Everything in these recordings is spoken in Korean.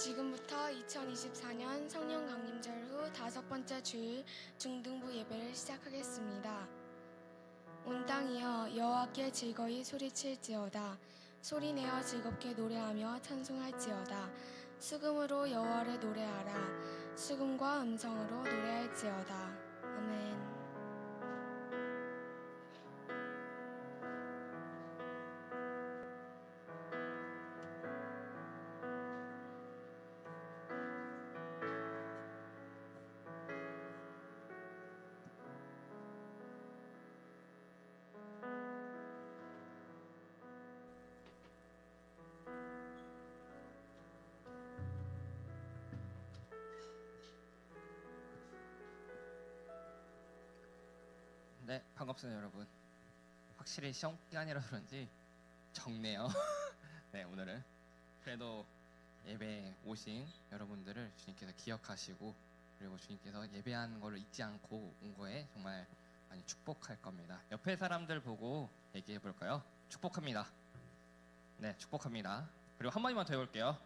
지금부터 2024년 성령 강림절 후 5번째 주일 중등부 예배를 시작하겠습니다. 온 땅이여 여호와께 즐거이 소리칠지어다. 소리내어 즐겁게 노래하며 찬송할지어다. 수금으로 여호와를 노래하라. 수금과 음성으로 노래할지어다. 아멘. 네, 반갑습니다 여러분. 확실히 시험 기간이라 그런지 적네요. 네, 오늘은 그래도 예배에 오신 여러분들을 주님께서 기억하시고, 그리고 주님께서 예배한 거를 잊지 않고 온 거에 정말 많이 축복할 겁니다. 옆에 사람들 보고 얘기해 볼까요? 축복합니다. 네, 축복합니다. 그리고 한 마디만 더 해볼게요.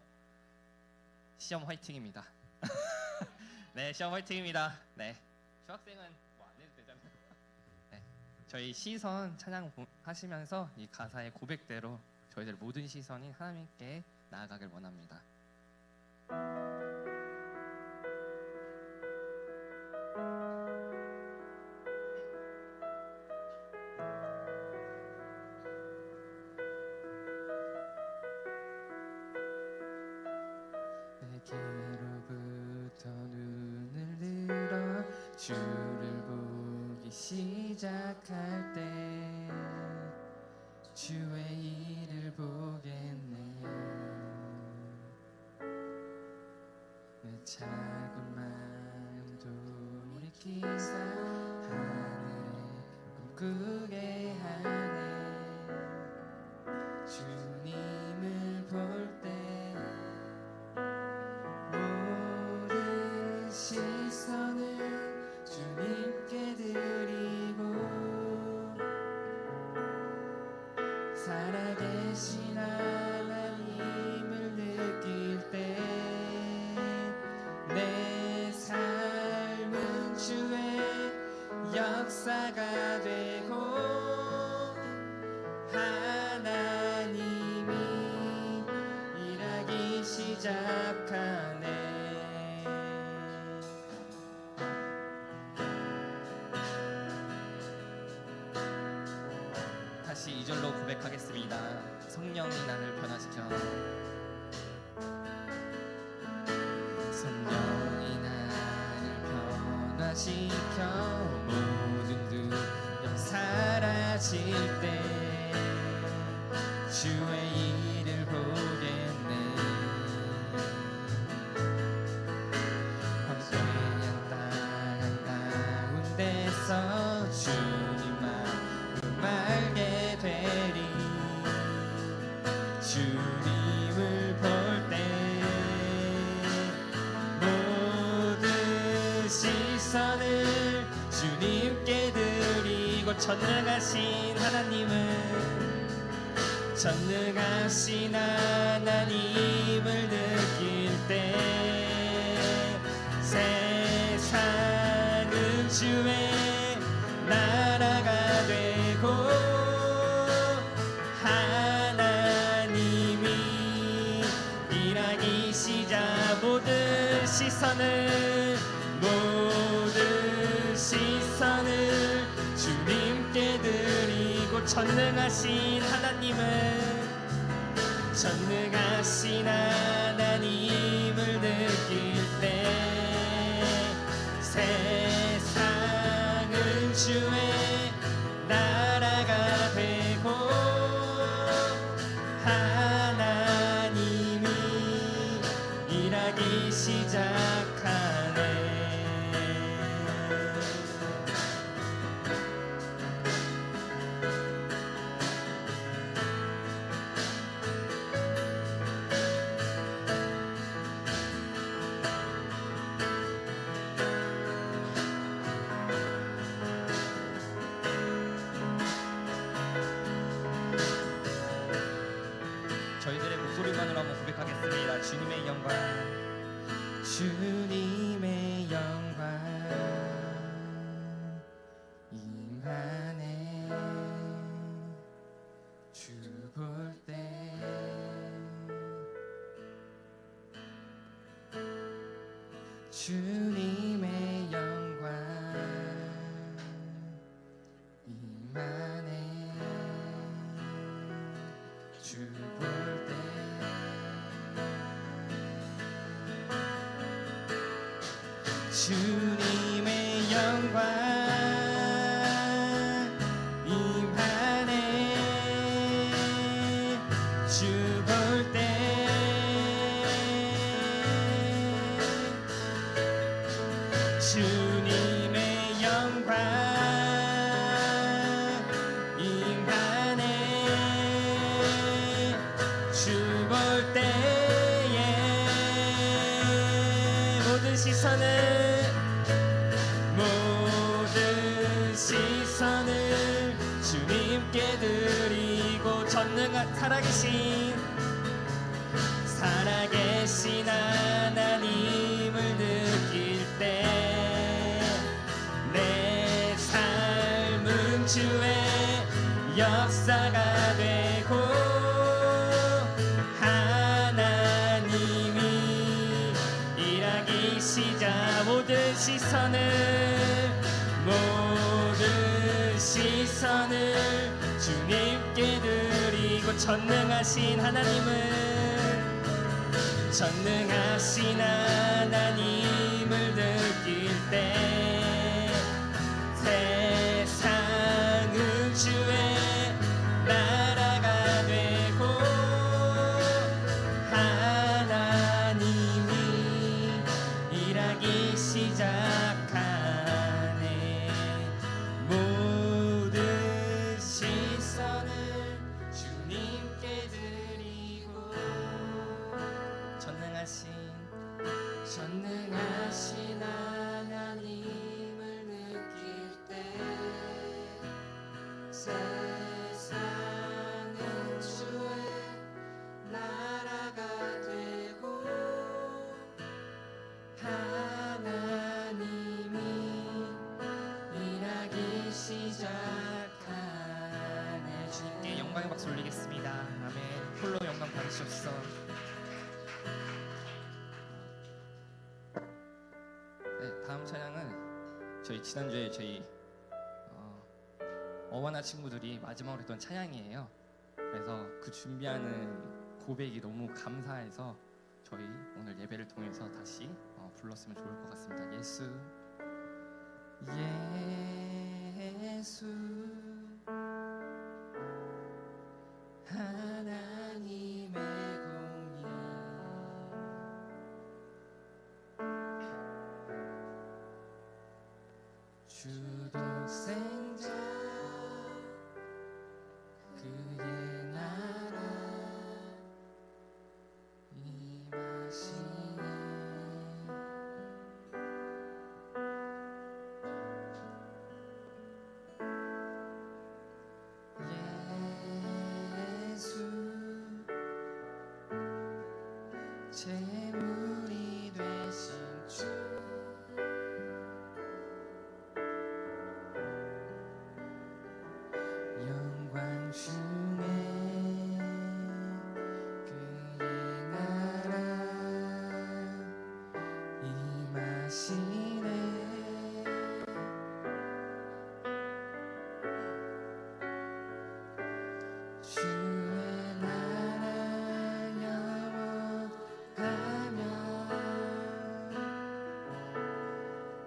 시험 화이팅입니다. 네, 시험 화이팅입니다. 네, 중학생은 뭐 안 해도 되잖아요. 네, 저희 시선 찬양 하시면서 이 가사의 고백대로 저희들 모든 시선이 하나님께 나아가길 원합니다. 내게로부터 눈을 들어 주를 보기 시작할 때 주의 일을 보겠네. 내 작은 마음 돌이키사 하늘에 꿈꾸게 하네. 주님을 볼 때 모든 시선을 주님께 드리고, 살아계신 하나님을 느낄 때 내 삶은 주의 역사가 되고 하나님이 일하기 시작하네. 다시 2절로 고백하겠습니다. 성령이 나를 변화시켜, 성령이 나를 변화시켜 모든 두려움 사라질 때 주의 일을 보겠네. 황폐한 땅 가운데서 주님만 알게 되리. 주님을 볼 때 모든 시선을 주님께 드리고, 전능하신 하나님을 느낄 때 세상은 주의 나라가 되고 하나님이 일하기 시작. 모든 시선을 주님께 드리고, 전능하신 하나님을 느낄 때 세상은 주의 나라가 되고 하나님이 일하기 시작하네. 주님의 영광 임하네. 주 볼 때 주님의 영광 임하네. 주 볼 때 주님의 영광 임하네. 주 볼 때에 모든 시선을 주님께 드리고 전능한 살아계신 하나님을 느낄 때 내 삶은 주의 역사가 되고 하나님이 일하기 시작. 모든 시선을 주님께 드리고 전능하신 하나님을 느낄 때 세상은 주의 나라가 되고 하나님이 일하기 시작하네. 모든 시선을 주님께 드리고 전능하신 하나님을 느낄 때 세상은 주의 나라가 되고 하나님이 일하기 시작하네. 주님께 영광의 박수 올리겠습니다. 아멘. 홀로 영광 받으시옵소서. 네, 다음 찬양은 저희 지난주에 어와나 친구들이 마지막으로 했던 찬양이에요. 그래서 그 준비하는 고백이 너무 감사해서 저희 오늘 예배를 통해서 다시 불렀으면 좋을 것 같습니다. 예수 하나님의 공의 주독생자 그의 나라 임하시네. 재물이 되신 주 영광 중에 그의 나라 임하시네. 주의 나라 영원하며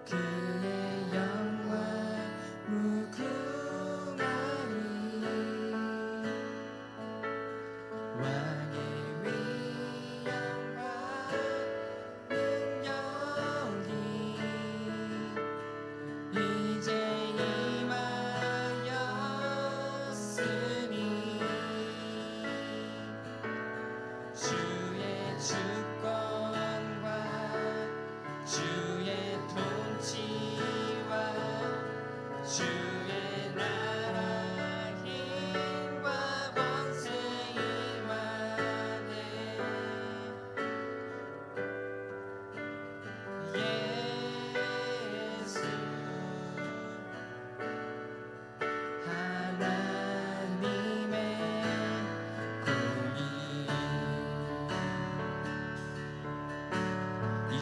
그의 영광 무궁하리. 왕의 위엄과 능력이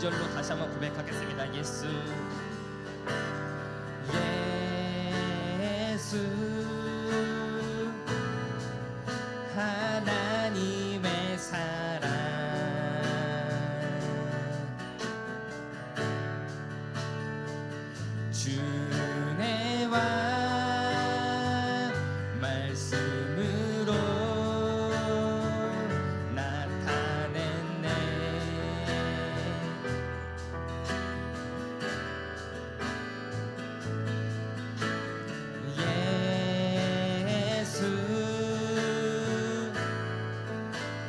2절로 다시 한번 고백하겠습니다. 예수 예수 하나님의 사랑 주네와 말씀으로 나타냈네 예수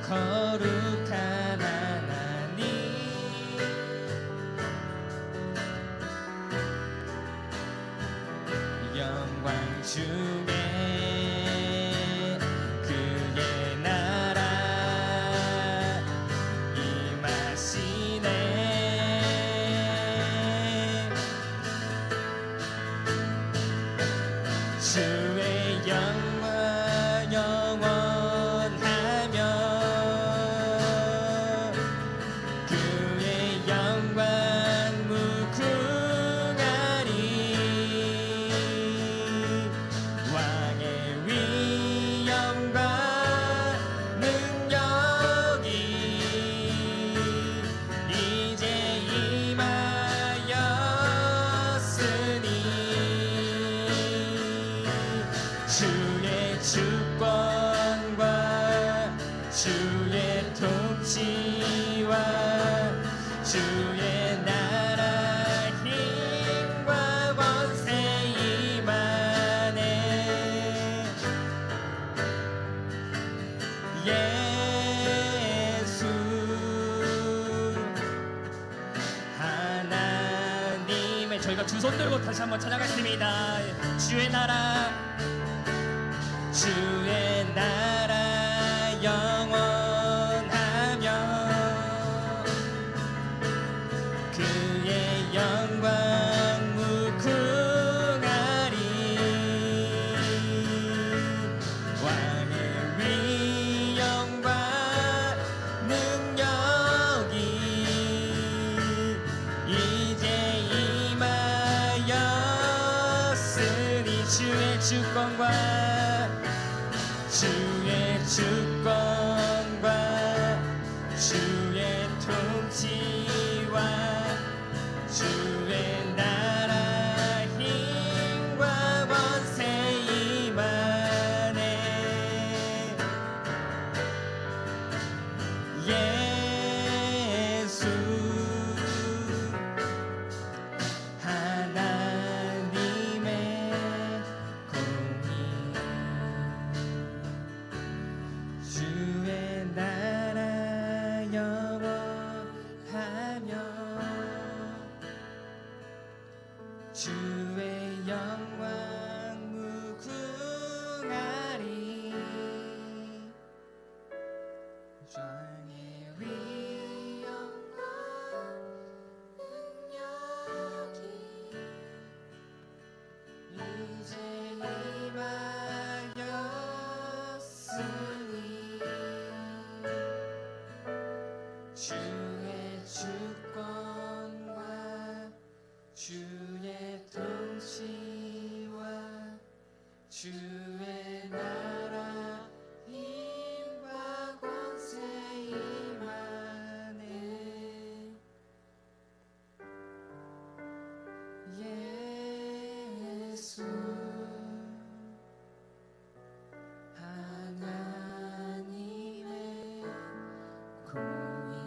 거룩한 하나님 영광 중에 그의 나라 임하시네 주의 영광 영원하며 그의 영광 무궁하리 왕의 위엄과 능력이 이제 임하였으니 주의 주권과 주의 통치와 주의 나라 힘과 권세 임하네 예수 하나님의 저희가 두 손 들고 다시 한번 찬양하겠습니다. 주의 나라 주의 나라 영원하며 그의 영광 무궁하리 왕의 위엄과 능력이 이제 임하였으니 주의 주권과 주의 주권과 주의 통치와 주의 나라 힘과 권세 임하네 예수 하나님의 공의 주의 나라 영원하며 주의 영광 무궁하리 주의 위엄과 능력이 이제 임하였으니 주의 주권과 주의 통치와 주의 나라 힘과 권세 임하네 예수 하나님의 공의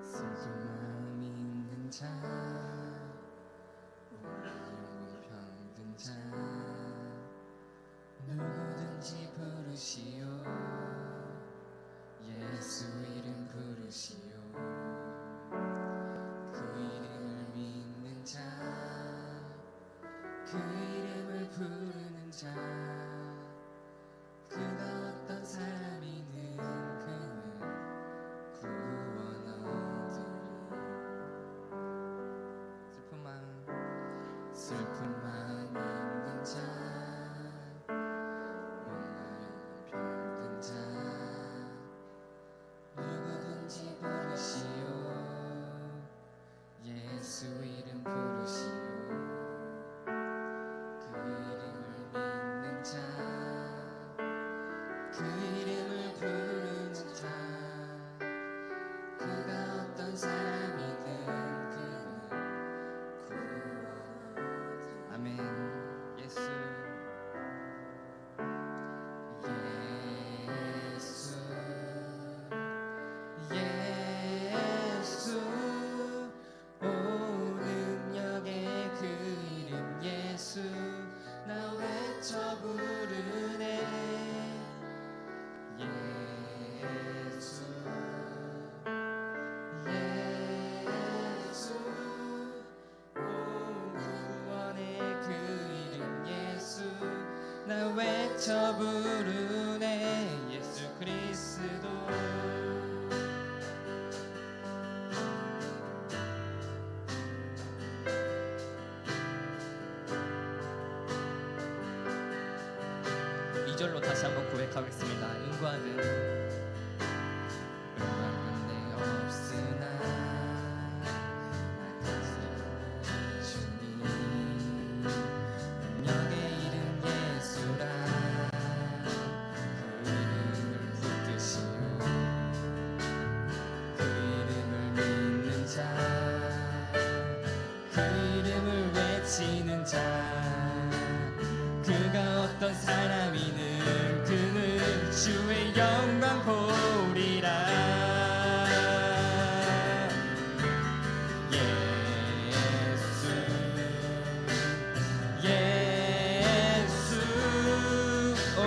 슬픔만 있는 자 우리 병든 자 누구든지 부르시오 예수 이름 부르시오 그 이름을 믿는 자 그 이름을 부르는 자 그가 어떤 슬픔만 있는 자, 몸은 병든 자, 누구든지 부르시오. 예수 이름 부르시오. 그 이름을 믿는 자, 그 이름을 부르는 자, 그가 어떤 사람이든 그는 구원하리. 아멘. 예수 예수 오 능력의 그 이름 예수 나 외쳐 부르네. 예수 예수 오 구원의 그 이름 예수 나 외쳐 부르네. 예수 그리스도 이 절로 다시 한번 고백하겠습니다. 은과는 내 없으나 나 다스려 주님 능력의 이름 예수라. 그 이름을 붙드시오. 그 이름을 믿는 자, 그 이름을 외치는 자, 그가 어떤 사람이든 그는 주의 영광 보리라. 예수 예수 오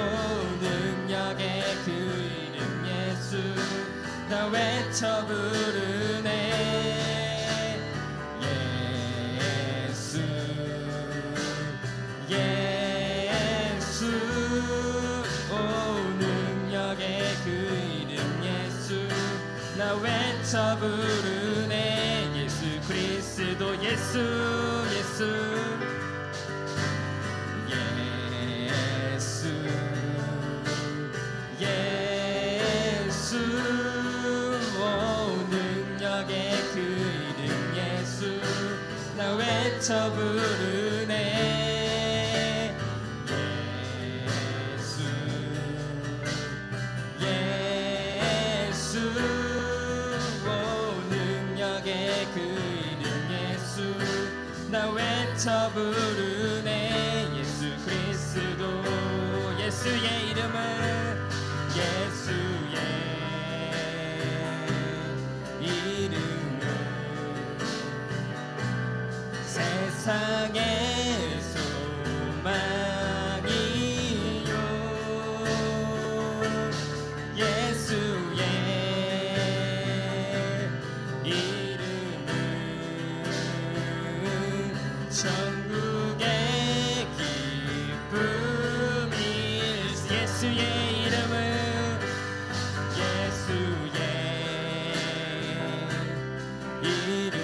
능력의 그 이름 예수 나 외쳐 부르네. 예수 예수 오 능력의 그 이름 예수 나 외쳐 부르네. 예수 그리스도 예수 예수 예수 예수 오 능력의 그 이름 예수 나 외쳐 부르네. 예수 오 능력의 그 이름 예수 나 외쳐 부르네. 예수 그리스도 예수의 이름은 예수의 이름은 세상의 소망이요. 예수의 이름은 천국의 기쁨일세. 예수의 이름은 예수의 이름은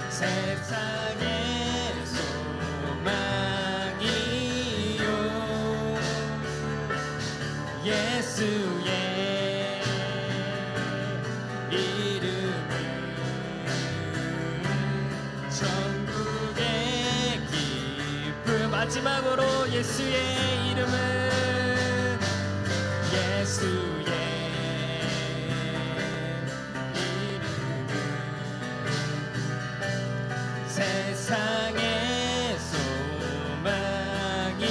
세상의 소망이요. 예수의 이름은 천국의 기쁨. 마지막으로 예수의 이름은 예수의 이름은 세상의 소망이요.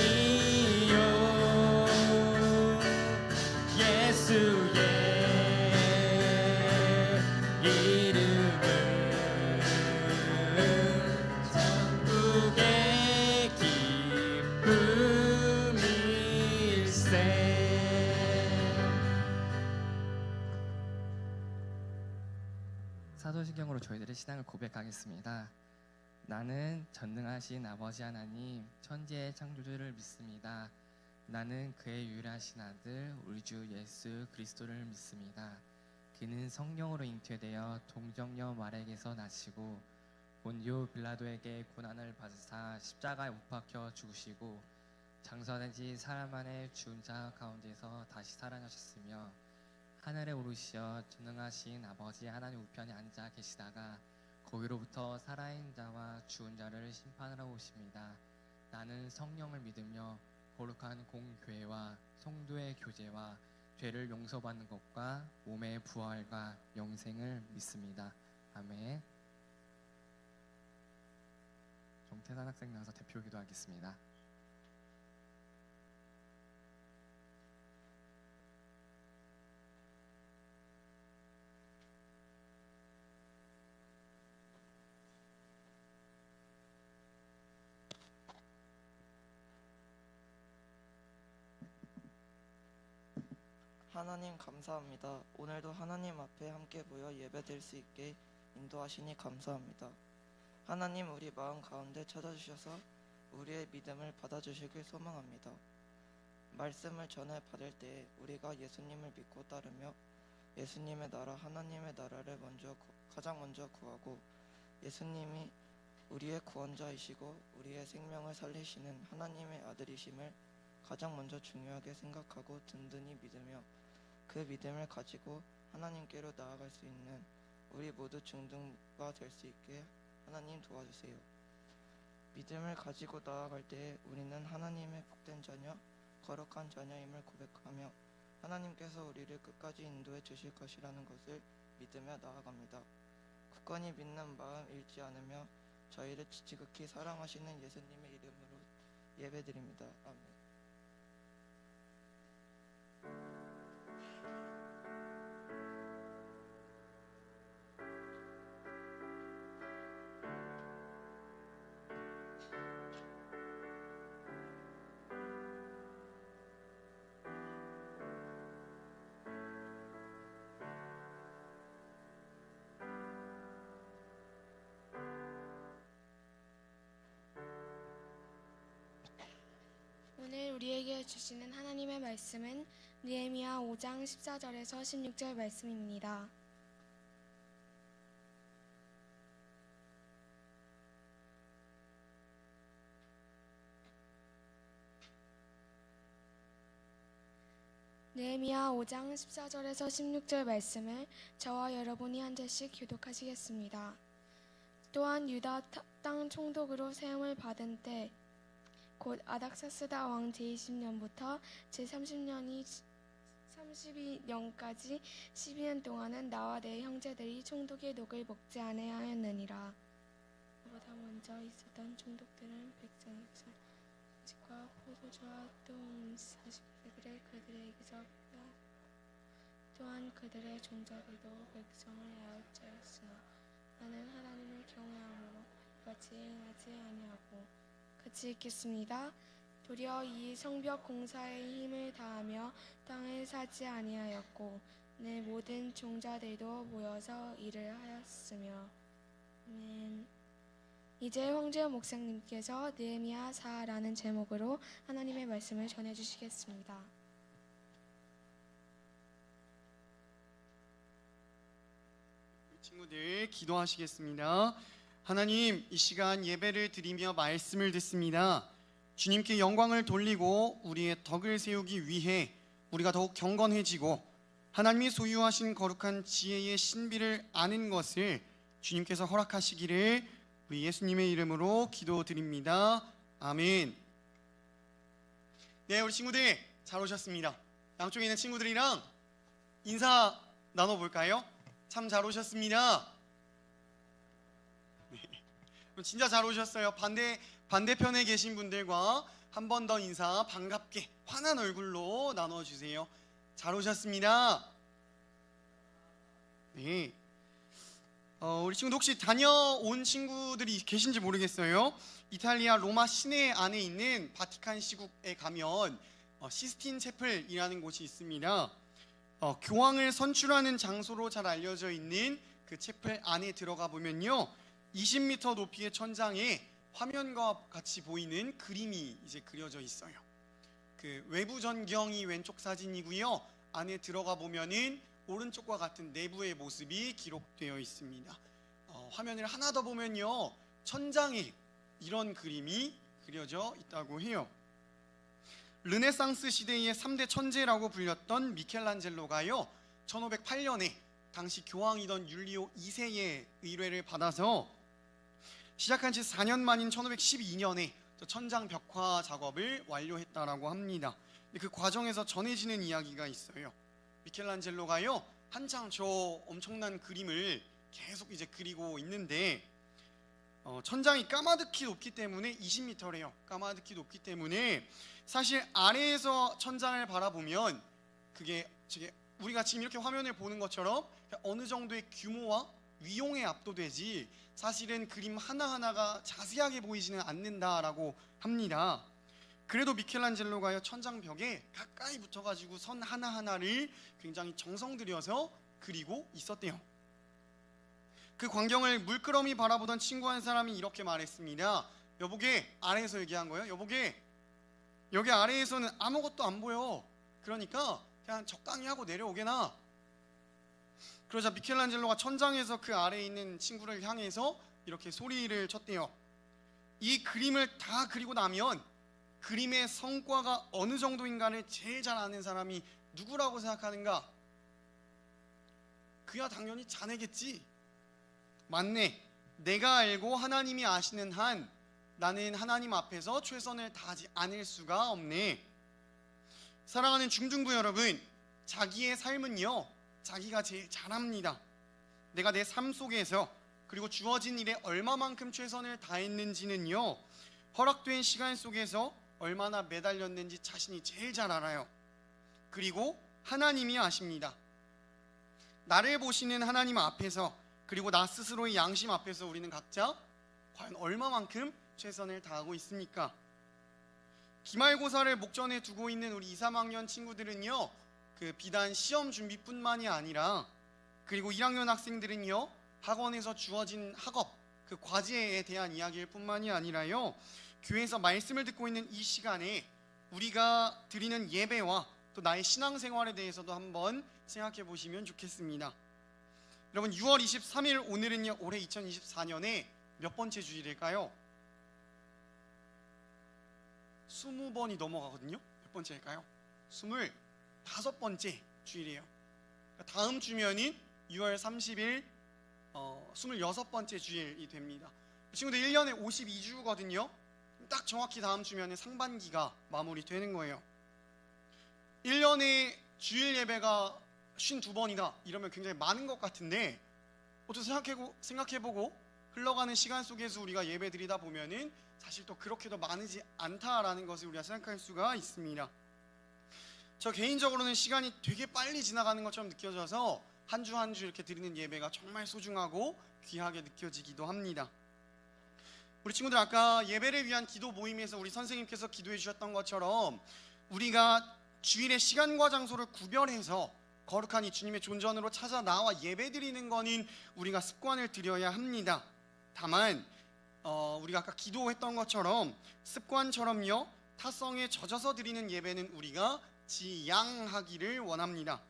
예수의 이름은 천국의 기쁨일세. 사도신경으로 저희들의 신앙을 고백하겠습니다. 나는 전능하신 아버지 하나님 천지의 창조주를 믿습니다. 나는 그의 유일하신 아들 우리 주 예수 그리스도를 믿습니다. 그는 성령으로 잉태되어 동정녀 마리아에게서 나시고 본디오 빌라도에게 고난을 받으사 십자가에 못 박혀 죽으시고 장사된 지 사흘 만에 죽은 자 가운데서 다시 살아나셨으며 하늘에 오르시어 전능하신 아버지 하나님 우편에 앉아 계시다가 거기로부터 살아있는 자와 죽은 자를 심판하러 오십니다. 나는 성령을 믿으며 거룩한 공교회와 성도의 교제와 죄를 용서받는 것과 몸의 부활과 영생을 믿습니다. 아멘. 정태산 학생 나와서 대표 기도하겠습니다. 하나님 감사합니다. 오늘도 하나님 앞에 함께 모여 예배드릴 수 있게 인도하시니 감사합니다. 하나님 우리 마음 가운데 찾아주셔서 우리의 믿음을 받아주시길 소망합니다. 말씀을 전해 받을 때 우리가 예수님을 믿고 따르며 예수님의 나라 하나님의 나라를 가장 먼저 구하고 예수님이 우리의 구원자이시고 우리의 생명을 살리시는 하나님의 아들이심을 가장 먼저 중요하게 생각하고 든든히 믿으며 그 믿음을 가지고 하나님께로 나아갈 수 있는 우리 모두 중등부가 될 수 있게 하나님 도와주세요. 믿음을 가지고 나아갈 때 우리는 하나님의 복된 자녀, 거룩한 자녀임을 고백하며 하나님께서 우리를 끝까지 인도해 주실 것이라는 것을 믿으며 나아갑니다. 굳건히 믿는 마음 잃지 않으며 저희를 지극히 사랑하시는 예수님의 이름으로 예배드립니다. 아멘. 오늘 우리에게 주시는 하나님의 말씀은 느헤미야 5장 14절에서 16절 말씀입니다. 느헤미야 5장 14절에서 16절 말씀을 저와 여러분이 한 절씩 교독하시겠습니다. 또한 유다 땅 총독으로 세움을 받은 때 곧 아닥사스다 왕 제20년부터 제30년이 32년까지 12년 동안은 나와 내 형제들이 총독의 녹을 먹지 아니하였느니라. 보다 먼저 있었던 총독들은 백성에서 음식과 포도주와 또 사십세그를 그들에게서 또한 그들의 종자들도 백성을 애워싸였으나 나는 하나님을 경외함으로 같이 행하지 아니하고 같이 읽겠습니다. 도리어 이 성벽 공사에 힘을 다하며 땅을 사지 아니하였고 내 모든 종자들도 모여서 일을 하였으며. 아멘. 이제 황재현 목사님께서 느헤미야 4라는 제목으로 하나님의 말씀을 전해주시겠습니다. 친구들 기도하시겠습니다. 하나님, 이 시간 예배를 드리며 말씀을 듣습니다. 주님께 영광을 돌리고 우리의 덕을 세우기 위해 우리가 더욱 경건해지고 하나님이 소유하신 거룩한 지혜의 신비를 아는 것을 주님께서 허락하시기를 우리 예수님의 이름으로 기도드립니다. 아멘. 네, 우리 친구들 잘 오셨습니다. 양쪽에 있는 친구들이랑 인사 나눠볼까요? 참 잘 오셨습니다. 네. 진짜 잘 오셨어요. 반대편에 계신 분들과 한 번 더 인사 반갑게 환한 얼굴로 나눠주세요. 잘 오셨습니다. 네. 우리 친구들 혹시 다녀온 친구들이 계신지 모르겠어요. 이탈리아 로마 시내 안에 있는 바티칸 시국에 가면 시스틴 채플이라는 곳이 있습니다. 교황을 선출하는 장소로 잘 알려져 있는 그 채플 안에 들어가 보면요, 20m 높이의 천장에 화면과 같이 보이는 그림이 이제 그려져 있어요. 그 외부 전경이 왼쪽 사진이고요, 안에 들어가 보면은 오른쪽과 같은 내부의 모습이 기록되어 있습니다. 화면을 하나 더 보면요, 천장에 이런 그림이 그려져 있다고 해요. 르네상스 시대의 3대 천재라고 불렸던 미켈란젤로가요, 1508년에 당시 교황이던 율리오 2세의 의뢰를 받아서 시작한 지 4년 만인 1512년에 천장 벽화 작업을 완료했다라고 합니다. 그 과정에서 전해지는 이야기가 있어요. 미켈란젤로가요, 한창 저 엄청난 그림을 계속 이제 그리고 있는데 천장이 까마득히 높기 때문에 20m래요. 까마득히 높기 때문에 사실 아래에서 천장을 바라보면 그게 우리가 지금 이렇게 화면을 보는 것처럼 어느 정도의 규모와 위용에 압도되지 사실은 그림 하나하나가 자세하게 보이지는 않는다라고 합니다. 그래도 미켈란젤로가요, 천장벽에 가까이 붙어가지고 선 하나하나를 굉장히 정성 들여서 그리고 있었대요. 그 광경을 물끄러미 바라보던 친구 한 사람이 이렇게 말했습니다. 여보게, 아래에서 얘기한 거예요. 여보게, 여기 아래에서는 아무것도 안 보여. 그러니까 그냥 적당히 하고 내려오게나. 그러자 미켈란젤로가 천장에서 그 아래에 있는 친구를 향해서 이렇게 소리를 쳤대요. 이 그림을 다 그리고 나면 그림의 성과가 어느 정도인가를 제일 잘 아는 사람이 누구라고 생각하는가? 그야 당연히 자네겠지. 맞네. 내가 알고 하나님이 아시는 한 나는 하나님 앞에서 최선을 다하지 않을 수가 없네. 사랑하는 중등부 여러분, 자기의 삶은요, 자기가 제일 잘합니다. 내가 내 삶 속에서 그리고 주어진 일에 얼마만큼 최선을 다했는지는요, 허락된 시간 속에서 얼마나 매달렸는지 자신이 제일 잘 알아요. 그리고 하나님이 아십니다. 나를 보시는 하나님 앞에서 그리고 나 스스로의 양심 앞에서 우리는 각자 과연 얼마만큼 최선을 다하고 있습니까? 기말고사를 목전에 두고 있는 우리 2, 3학년 친구들은요, 그 비단 시험 준비뿐만이 아니라 그리고 1학년 학생들은요, 학원에서 주어진 학업, 그 과제에 대한 이야기일 뿐만이 아니라요, 교회에서 말씀을 듣고 있는 이 시간에 우리가 드리는 예배와 또 나의 신앙생활에 대해서도 한번 생각해 보시면 좋겠습니다. 여러분, 6월 23일 오늘은요, 올해 2024년에 몇 번째 주일일까요? 20번이 넘어가거든요. 몇 번째일까요? 25번째 주일이에요. 다음 주면은 6월 30일 26번째 주일이 됩니다. 친구들 1년에 52주거든요. 딱 정확히 다음 주면은 상반기가 마무리되는 거예요. 1년에 주일 예배가 52번이다 이러면 굉장히 많은 것 같은데, 또 생각해보고 흘러가는 시간 속에서 우리가 예배 드리다 보면은 사실 또 그렇게도 많지 않다라는 것을 우리가 생각할 수가 있습니다. 저 개인적으로는 시간이 되게 빨리 지나가는 것처럼 느껴져서 한 주 한 주 이렇게 드리는 예배가 정말 소중하고 귀하게 느껴지기도 합니다. 우리 친구들, 아까 예배를 위한 기도 모임에서 우리 선생님께서 기도해 주셨던 것처럼 우리가 주일의 시간과 장소를 구별해서 거룩한 이 주님의 존전으로 찾아 나와 예배 드리는 거는 우리가 습관을 들여야 합니다. 다만 우리가 아까 기도했던 것처럼 습관처럼요, 타성에 젖어서 드리는 예배는 우리가 지양하기를 원합니다.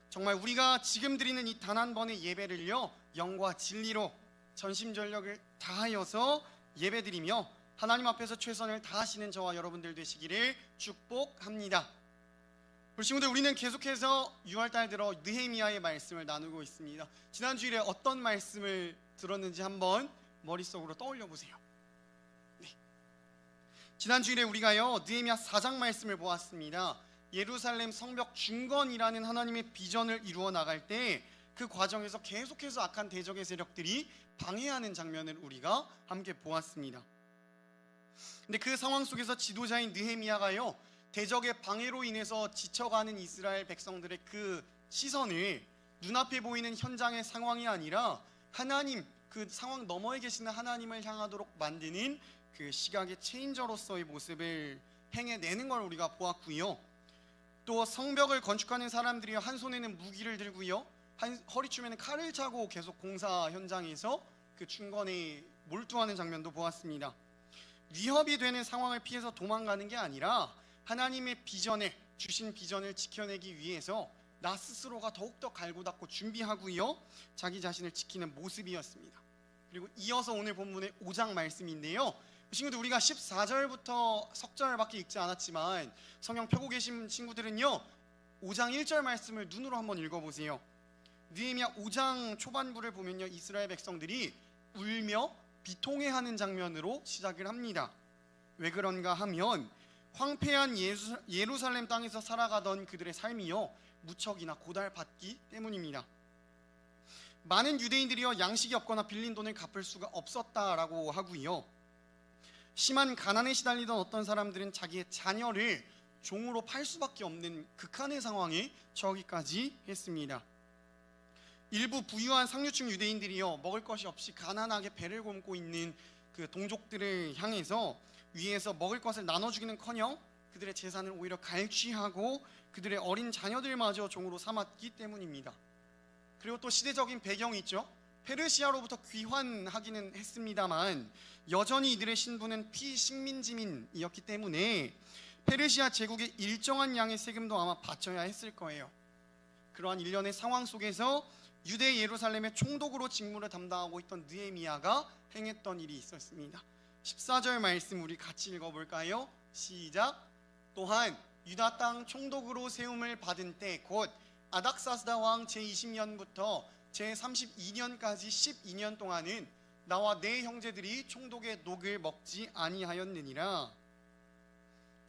정말 우리가 지금 드리는 이 단 한 번의 예배를요, 영과 진리로 전심전력을 다하여서 예배드리며 하나님 앞에서 최선을 다하시는 저와 여러분들 되시기를 축복합니다. 우리 친구들, 우리는 계속해서 6월달 들어 느헤미야의 말씀을 나누고 있습니다. 지난 주일에 어떤 말씀을 들었는지 한번 머릿속으로 떠올려 보세요. 네. 지난 주일에 우리가요, 느헤미야 4장 말씀을 보았습니다. 예루살렘 성벽 중건이라는 하나님의 비전을 이루어 나갈 때 그 과정에서 계속해서 악한 대적의 세력들이 방해하는 장면을 우리가 함께 보았습니다. 근데 그 상황 속에서 지도자인 느헤미야가요, 대적의 방해로 인해서 지쳐가는 이스라엘 백성들의 그 시선을 눈앞에 보이는 현장의 상황이 아니라 하나님, 그 상황 너머에 계시는 하나님을 향하도록 만드는 그 시각의 체인저로서의 모습을 행해내는 걸 우리가 보았고요. 또 성벽을 건축하는 사람들이 한 손에는 무기를 들고요, 허리춤에는 칼을 차고 계속 공사 현장에서 그 중건에 몰두하는 장면도 보았습니다. 위협이 되는 상황을 피해서 도망가는 게 아니라 하나님의 비전을, 주신 비전을 지켜내기 위해서 나 스스로가 더욱더 갈고 닦고 준비하고요, 자기 자신을 지키는 모습이었습니다. 그리고 이어서 오늘 본문의 5장 말씀인데요, 친구들 우리가 14절부터 석절밖에 읽지 않았지만 성경 펴고 계신 친구들은요 5장 1절 말씀을 눈으로 한번 읽어보세요. 느헤미야 5장 초반부를 보면요, 이스라엘 백성들이 울며 비통해하는 장면으로 시작을 합니다. 왜 그런가 하면 황폐한 예루살렘 땅에서 살아가던 그들의 삶이요 무척이나 고달팠기 때문입니다. 많은 유대인들이요 양식이 없거나 빌린 돈을 갚을 수가 없었다라고 하고요, 심한 가난에 시달리던 어떤 사람들은 자기의 자녀를 종으로 팔 수밖에 없는 극한의 상황에 처하기까지 했습니다. 일부 부유한 상류층 유대인들이요 먹을 것이 없이 가난하게 배를 곪고 있는 그 동족들을 향해서 위에서 먹을 것을 나눠주기는커녕 그들의 재산을 오히려 갈취하고 그들의 어린 자녀들마저 종으로 삼았기 때문입니다. 그리고 또 시대적인 배경이 있죠. 페르시아로부터 귀환하기는 했습니다만 여전히 이들의 신분은 피식민지민이었기 때문에 페르시아 제국의 일정한 양의 세금도 아마 바쳐야 했을 거예요. 그러한 일련의 상황 속에서 유대 예루살렘의 총독으로 직무를 담당하고 있던 느헤미야가 행했던 일이 있었습니다. 14절 말씀 우리 같이 읽어볼까요? 시작. 또한 유다 땅 총독으로 세움을 받은 때 곧 아닥사스다 왕 제20년부터 제32년까지 12년 동안은 나와 내 형제들이 총독의 녹을 먹지 아니하였느니라.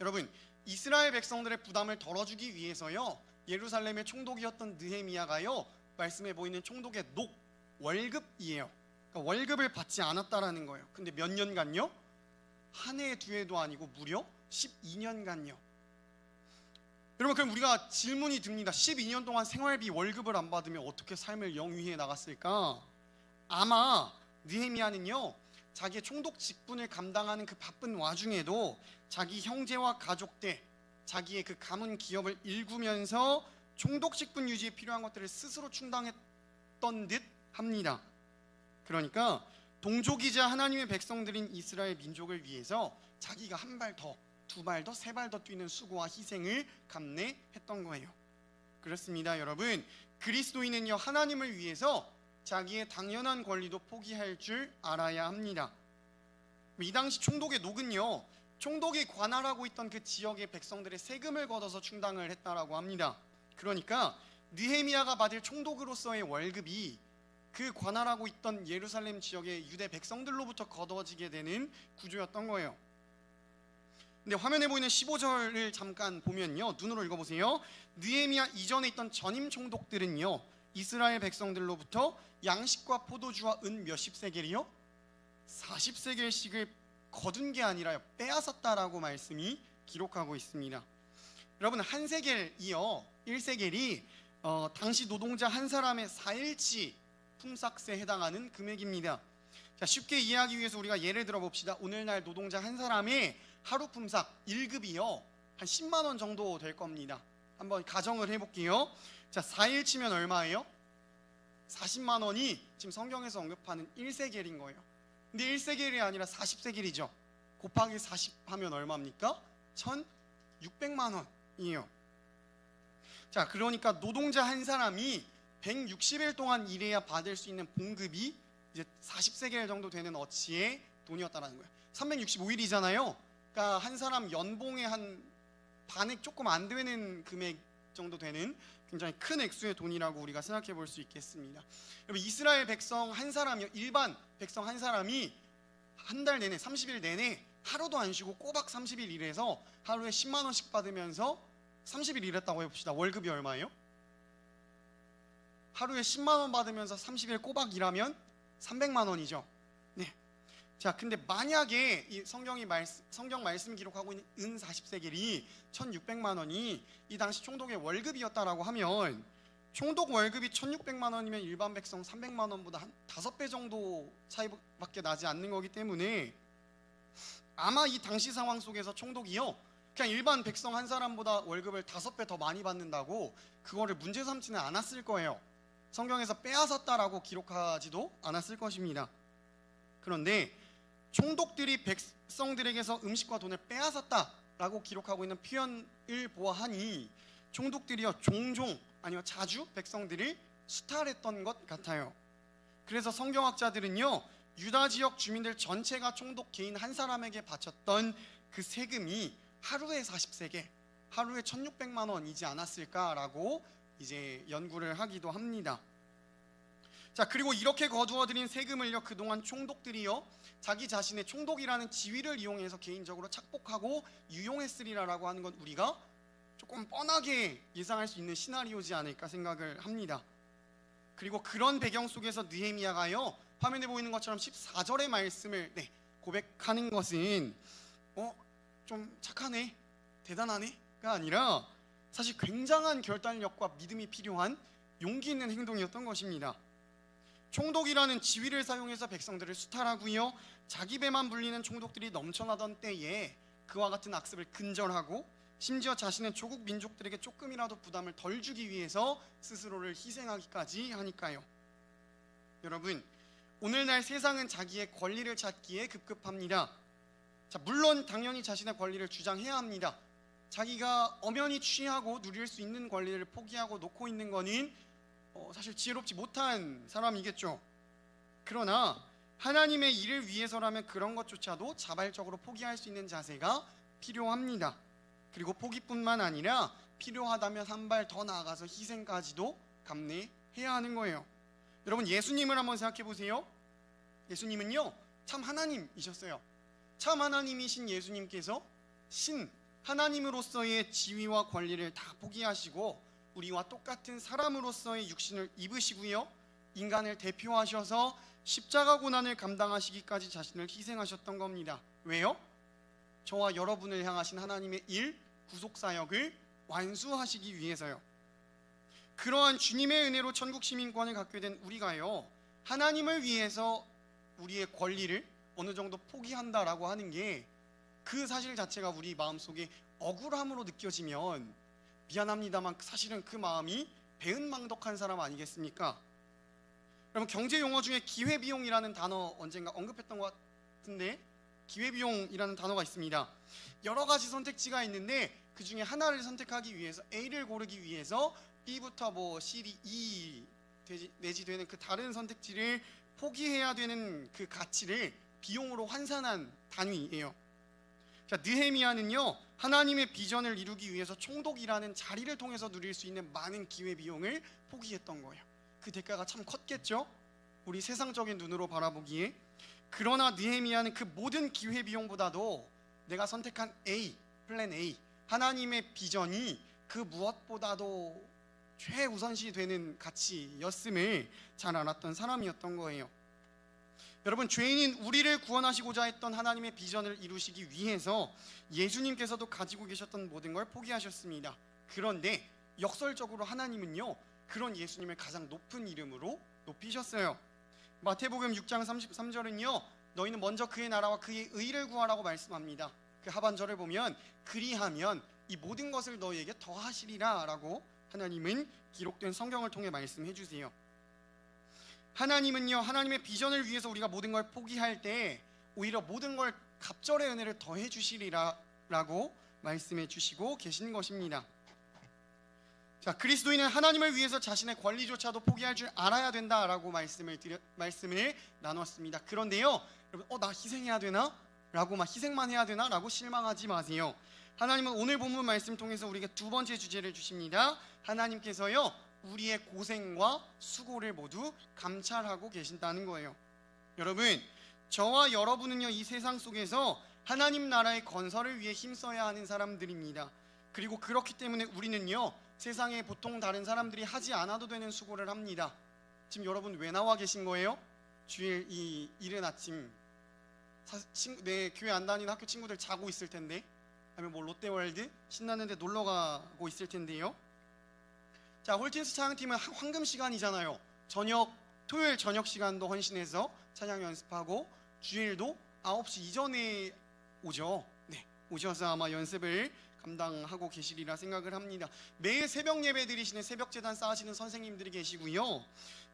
여러분, 이스라엘 백성들의 부담을 덜어주기 위해서요 예루살렘의 총독이었던 느헤미야가요 말씀해 보이는 총독의 녹, 월급이에요. 그러니까 월급을 받지 않았다라는 거예요. 근데 몇 년간요? 한 해, 두 해도 아니고 무려 12년간요. 여러분, 그럼 우리가 질문이 듭니다. 12년 동안 생활비 월급을 안 받으면 어떻게 삶을 영위해 나갔을까? 아마 느헤미야는요 자기의 총독 직분을 감당하는 그 바쁜 와중에도 자기 형제와 가족들, 자기의 그 가문 기업을 일구면서 총독 직분 유지에 필요한 것들을 스스로 충당했던 듯 합니다. 그러니까 동족이자 하나님의 백성들인 이스라엘 민족을 위해서 자기가 한 발 더, 두 발 더, 세 발 더 뛰는 수고와 희생을 감내했던 거예요. 그렇습니다, 여러분. 그리스도인은요 하나님을 위해서 자기의 당연한 권리도 포기할 줄 알아야 합니다. 이 당시 총독의 녹은요 총독이 관할하고 있던 그 지역의 백성들의 세금을 걷어서 충당을 했다라고 합니다. 그러니까 느헤미야가 받을 총독으로서의 월급이 그 관할하고 있던 예루살렘 지역의 유대 백성들로부터 거둬지게 되는 구조였던 거예요. 근데 화면에 보이는 15절을 잠깐 보면요 눈으로 읽어보세요. 느헤미야 이전에 있던 전임 총독들은요 이스라엘 백성들로부터 양식과 포도주와 은 몇십 세겔이요? 40세겔씩을 거둔 게 아니라 빼앗았다라고 말씀이 기록하고 있습니다. 여러분, 한 세겔이요 1세겔이 당시 노동자 한 사람의 4일치 품삯에 해당하는 금액입니다. 자, 쉽게 이해하기 위해서 우리가 예를 들어 봅시다. 오늘날 노동자 한 사람의 하루 품삯 1급이요 한 10만 원 정도 될 겁니다. 한번 가정을 해볼게요. 자, 4일치면 얼마예요? 40만 원이 지금 성경에서 언급하는 1세겔인 거예요. 근데 1세겔이 아니라 40세겔이죠. 곱하기 40 하면 얼마입니까? 1,600만 원이에요. 자, 그러니까 노동자 한 사람이 160일 동안 일해야 받을 수 있는 봉급이 이제 40세겔 정도 되는 어치의 돈이었다는 거예요. 365일이잖아요. 그러니까 한 사람 연봉의 한 반액 조금 안 되는 금액 정도 되는 굉장히 큰 액수의 돈이라고 우리가 생각해 볼 수 있겠습니다. 여러분, 이스라엘 백성 한 사람이요, 일반 백성 한 사람이 한 달 내내 30일 내내 하루도 안 쉬고 꼬박 30일 일해서 하루에 10만 원씩 받으면서 30일 일했다고 해봅시다. 월급이 얼마예요? 하루에 10만 원 받으면서 30일 꼬박 일하면 300만 원이죠. 네. 자, 근데 만약에 이 성경 말씀 기록하고 있는 은 40세겔이 1,600만 원이 이 당시 총독의 월급이었다라고 하면 총독 월급이 1,600만 원이면 일반 백성 300만 원보다 한 5배 정도 차이밖에 나지 않는 거기 때문에 아마 이 당시 상황 속에서 총독이요 그냥 일반 백성 한 사람보다 월급을 5배 더 많이 받는다고 그거를 문제 삼지는 않았을 거예요. 성경에서 빼앗았다라고 기록하지도 않았을 것입니다. 그런데 총독들이 백성들에게서 음식과 돈을 빼앗았다라고 기록하고 있는 표현을 보아하니 총독들이요 종종 아니면 자주 백성들을 수탈했던 것 같아요. 그래서 성경학자들은요 유다 지역 주민들 전체가 총독 개인 한 사람에게 바쳤던 그 세금이 하루에 40세계, 하루에 1,600만 원이지 않았을까라고 이제 연구를 하기도 합니다. 자, 그리고 이렇게 거두어들인 세금을요 그동안 총독들이요 자기 자신의 총독이라는 지위를 이용해서 개인적으로 착복하고 유용했으리라라고 하는 건 우리가 조금 뻔하게 예상할 수 있는 시나리오지 않을까 생각을 합니다. 그리고 그런 배경 속에서 느헤미야가요 화면에 보이는 것처럼 14절의 말씀을 고백하는 것은 좀 착하네, 대단하네가 아니라 사실 굉장한 결단력과 믿음이 필요한 용기 있는 행동이었던 것입니다. 총독이라는 지위를 사용해서 백성들을 수탈하고요 자기 배만 불리는 총독들이 넘쳐나던 때에 그와 같은 악습을 근절하고 심지어 자신의 조국 민족들에게 조금이라도 부담을 덜 주기 위해서 스스로를 희생하기까지 하니까요. 여러분, 오늘날 세상은 자기의 권리를 찾기에 급급합니다. 자, 물론 당연히 자신의 권리를 주장해야 합니다. 자기가 엄연히 취하고 누릴 수 있는 권리를 포기하고 놓고 있는 거는 사실 지혜롭지 못한 사람이겠죠. 그러나 하나님의 일을 위해서라면 그런 것조차도 자발적으로 포기할 수 있는 자세가 필요합니다. 그리고 포기뿐만 아니라 필요하다면 한 발 더 나아가서 희생까지도 감내해야 하는 거예요. 여러분, 예수님을 한번 생각해 보세요. 예수님은요 참 하나님이셨어요. 참 하나님이신 예수님께서 신 하나님으로서의 지위와 권리를 다 포기하시고 우리와 똑같은 사람으로서의 육신을 입으시고요 인간을 대표하셔서 십자가 고난을 감당하시기까지 자신을 희생하셨던 겁니다. 왜요? 저와 여러분을 향하신 하나님의 일, 구속사역을 완수하시기 위해서요. 그러한 주님의 은혜로 천국 시민권을 갖게 된 우리가요 하나님을 위해서 우리의 권리를 어느 정도 포기한다라고 하는 게 그 사실 자체가 우리 마음속에 억울함으로 느껴지면 미안합니다만 사실은 그 마음이 배은망덕한 사람 아니겠습니까? 여러분, 경제 용어 중에 기회비용이라는 단어 언젠가 언급했던 것 같은데, 기회비용이라는 단어가 있습니다. 여러 가지 선택지가 있는데 그 중에 하나를 선택하기 위해서 A를 고르기 위해서 B부터 C, D, E 내지 되는 그 다른 선택지를 포기해야 되는 그 가치를 비용으로 환산한 단위예요. 자, 느헤미야는요 하나님의 비전을 이루기 위해서 총독이라는 자리를 통해서 누릴 수 있는 많은 기회비용을 포기했던 거예요. 그 대가가 참 컸겠죠? 우리 세상적인 눈으로 바라보기에. 그러나 느헤미야는 그 모든 기회비용보다도 내가 선택한 A, 플랜 A, 하나님의 비전이 그 무엇보다도 최우선시 되는 가치였음을 잘 알았던 사람이었던 거예요. 여러분, 죄인인 우리를 구원하시고자 했던 하나님의 비전을 이루시기 위해서 예수님께서도 가지고 계셨던 모든 걸 포기하셨습니다. 그런데 역설적으로 하나님은요 그런 예수님을 가장 높은 이름으로 높이셨어요. 마태복음 6장 33절은요 너희는 먼저 그의 나라와 그의 의를 구하라고 말씀합니다. 그 하반절을 보면 그리하면 이 모든 것을 너희에게 더하시리라 라고 하나님은 기록된 성경을 통해 말씀해 주세요. 하나님은요 하나님의 비전을 위해서 우리가 모든 걸 포기할 때 오히려 모든 걸 갑절의 은혜를 더해 주시리라 라고 말씀해 주시고 계신 것입니다. 자, 그리스도인은 하나님을 위해서 자신의 권리조차도 포기할 줄 알아야 된다라고 말씀을 나눴습니다. 그런데요 여러분, 나 희생해야 되나? 라고 희생만 해야 되나? 라고 실망하지 마세요. 하나님은 오늘 본문 말씀 통해서 우리에게 두 번째 주제를 주십니다. 하나님께서요 우리의 고생과 수고를 모두 감찰하고 계신다는 거예요. 여러분, 저와 여러분은요 이 세상 속에서 하나님 나라의 건설을 위해 힘써야 하는 사람들입니다. 그리고 그렇기 때문에 우리는요 세상에 보통 다른 사람들이 하지 않아도 되는 수고를 합니다. 지금 여러분 왜 나와 계신 거예요? 주일 이 이른 아침 내 교회 안 다니는 학교 친구들 자고 있을 텐데, 아니면 롯데월드 신나는데 놀러 가고 있을 텐데요. 자, 홀틴스 찬양팀은 황금 시간이잖아요. 토요일 저녁 시간도 헌신해서 찬양 연습하고 주일도 9시 이전에 오죠. 오셔서 아마 연습을 감당하고 계시리라 생각을 합니다. 매일 새벽 예배 드리시는 새벽 제단 쌓으시는 선생님들이 계시고요.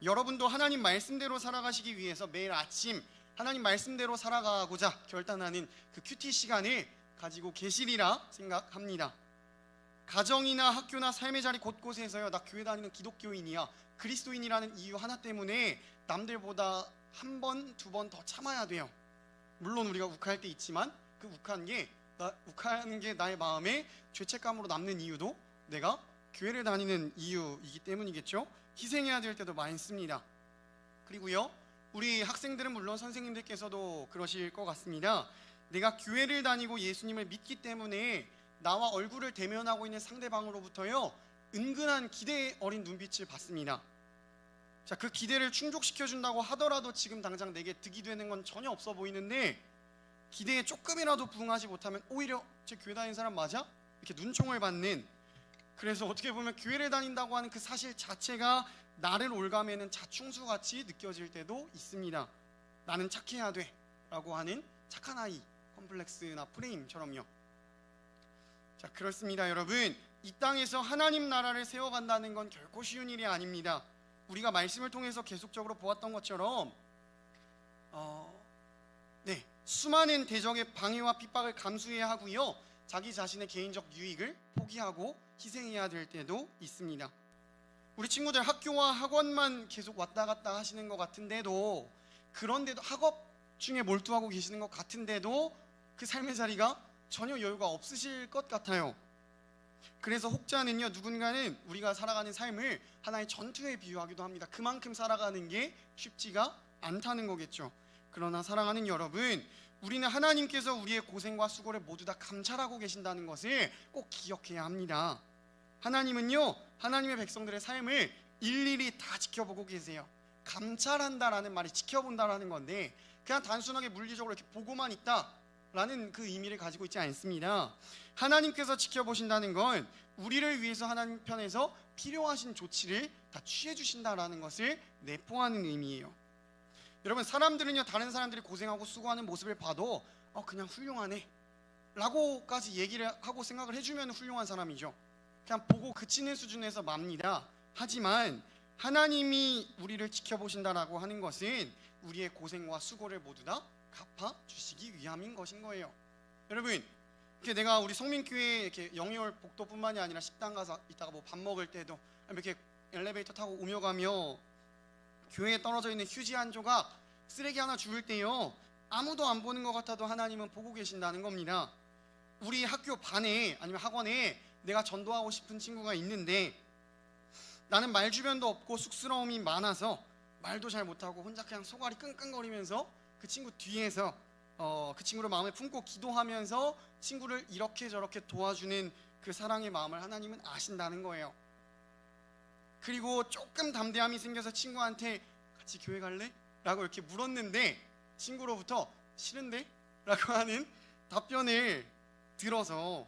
여러분도 하나님 말씀대로 살아가시기 위해서 매일 아침 하나님 말씀대로 살아가고자 결단하는 그 큐티 시간을 가지고 계시리라 생각합니다. 가정이나 학교나 삶의 자리 곳곳에서요, 나 교회 다니는 기독교인이야, 그리스도인이라는 이유 하나 때문에 남들보다 한 번, 두 번 더 참아야 돼요. 물론 우리가 욱할 때 있지만 그 욱하는 게 나의 마음에 죄책감으로 남는 이유도 내가 교회를 다니는 이유이기 때문이겠죠. 희생해야 될 때도 많습니다. 그리고요, 우리 학생들은 물론 선생님들께서도 그러실 것 같습니다. 내가 교회를 다니고 예수님을 믿기 때문에 나와 얼굴을 대면하고 있는 상대방으로부터요, 은근한 기대 어린 눈빛을 받습니다. 자, 그 기대를 충족시켜 준다고 하더라도 지금 당장 내게 득이 되는 건 전혀 없어 보이는데, 기대에 조금이라도 부응하지 못하면 오히려 제 교회 다니는 사람 맞아? 이렇게 눈총을 받는, 그래서 어떻게 보면 교회를 다닌다고 하는 그 사실 자체가 나를 올가매는 자충수같이 느껴질 때도 있습니다. 나는 착해야 돼 라고 하는 착한 아이 컴플렉스나 프레임처럼요. 자, 그렇습니다. 여러분, 이 땅에서 하나님 나라를 세워간다는 건 결코 쉬운 일이 아닙니다. 우리가 말씀을 통해서 계속적으로 보았던 것처럼 수많은 대적의 방해와 핍박을 감수해야 하고요, 자기 자신의 개인적 유익을 포기하고 희생해야 될 때도 있습니다. 우리 친구들 학교와 학원만 계속 왔다 갔다 하시는 것 같은데도, 그런데도 학업 중에 몰두하고 계시는 것 같은데도 그 삶의 자리가 전혀 여유가 없으실 것 같아요. 그래서 혹자는요, 누군가는 우리가 살아가는 삶을 하나의 전투에 비유하기도 합니다. 그만큼 살아가는 게 쉽지가 않다는 거겠죠. 그러나 사랑하는 여러분, 우리는 하나님께서 우리의 고생과 수고를 모두 다 감찰하고 계신다는 것을 꼭 기억해야 합니다. 하나님은요, 하나님의 백성들의 삶을 일일이 다 지켜보고 계세요. 감찰한다라는 말이 지켜본다라는 건데, 그냥 단순하게 물리적으로 이렇게 보고만 있다라는 그 의미를 가지고 있지 않습니다. 하나님께서 지켜보신다는 건 우리를 위해서 하나님 편에서 필요하신 조치를 다 취해 주신다라는 것을 내포하는 의미예요. 여러분, 사람들은요, 다른 사람들이 고생하고 수고하는 모습을 봐도 그냥 훌륭하네 라고까지 얘기를 하고 생각을 해주면 훌륭한 사람이죠. 그냥 보고 그치는 수준에서 맙니다. 하지만 하나님이 우리를 지켜보신다라고 하는 것은 우리의 고생과 수고를 모두 다 갚아주시기 위함인 것인 거예요. 여러분, 이렇게 내가 우리 성민교회 이렇게 영유월 복도뿐만이 아니라 식당 가서 이따가 뭐 밥 먹을 때도 이렇게 엘리베이터 타고 오며 가며 교회에 떨어져 있는 휴지 한 조각, 쓰레기 하나 주울 때요, 아무도 안 보는 것 같아도 하나님은 보고 계신다는 겁니다. 우리 학교 반에 아니면 학원에 내가 전도하고 싶은 친구가 있는데 나는 말 주변도 없고 쑥스러움이 많아서 말도 잘 못하고 혼자 그냥 소갈이 끙끙거리면서 그 친구 뒤에서 그 친구를 마음에 품고 기도하면서 친구를 이렇게 저렇게 도와주는 그 사랑의 마음을 하나님은 아신다는 거예요. 그리고 조금 담대함이 생겨서 친구한테 같이 교회 갈래? 라고 이렇게 물었는데 친구로부터 싫은데? 라고 하는 답변을 들어서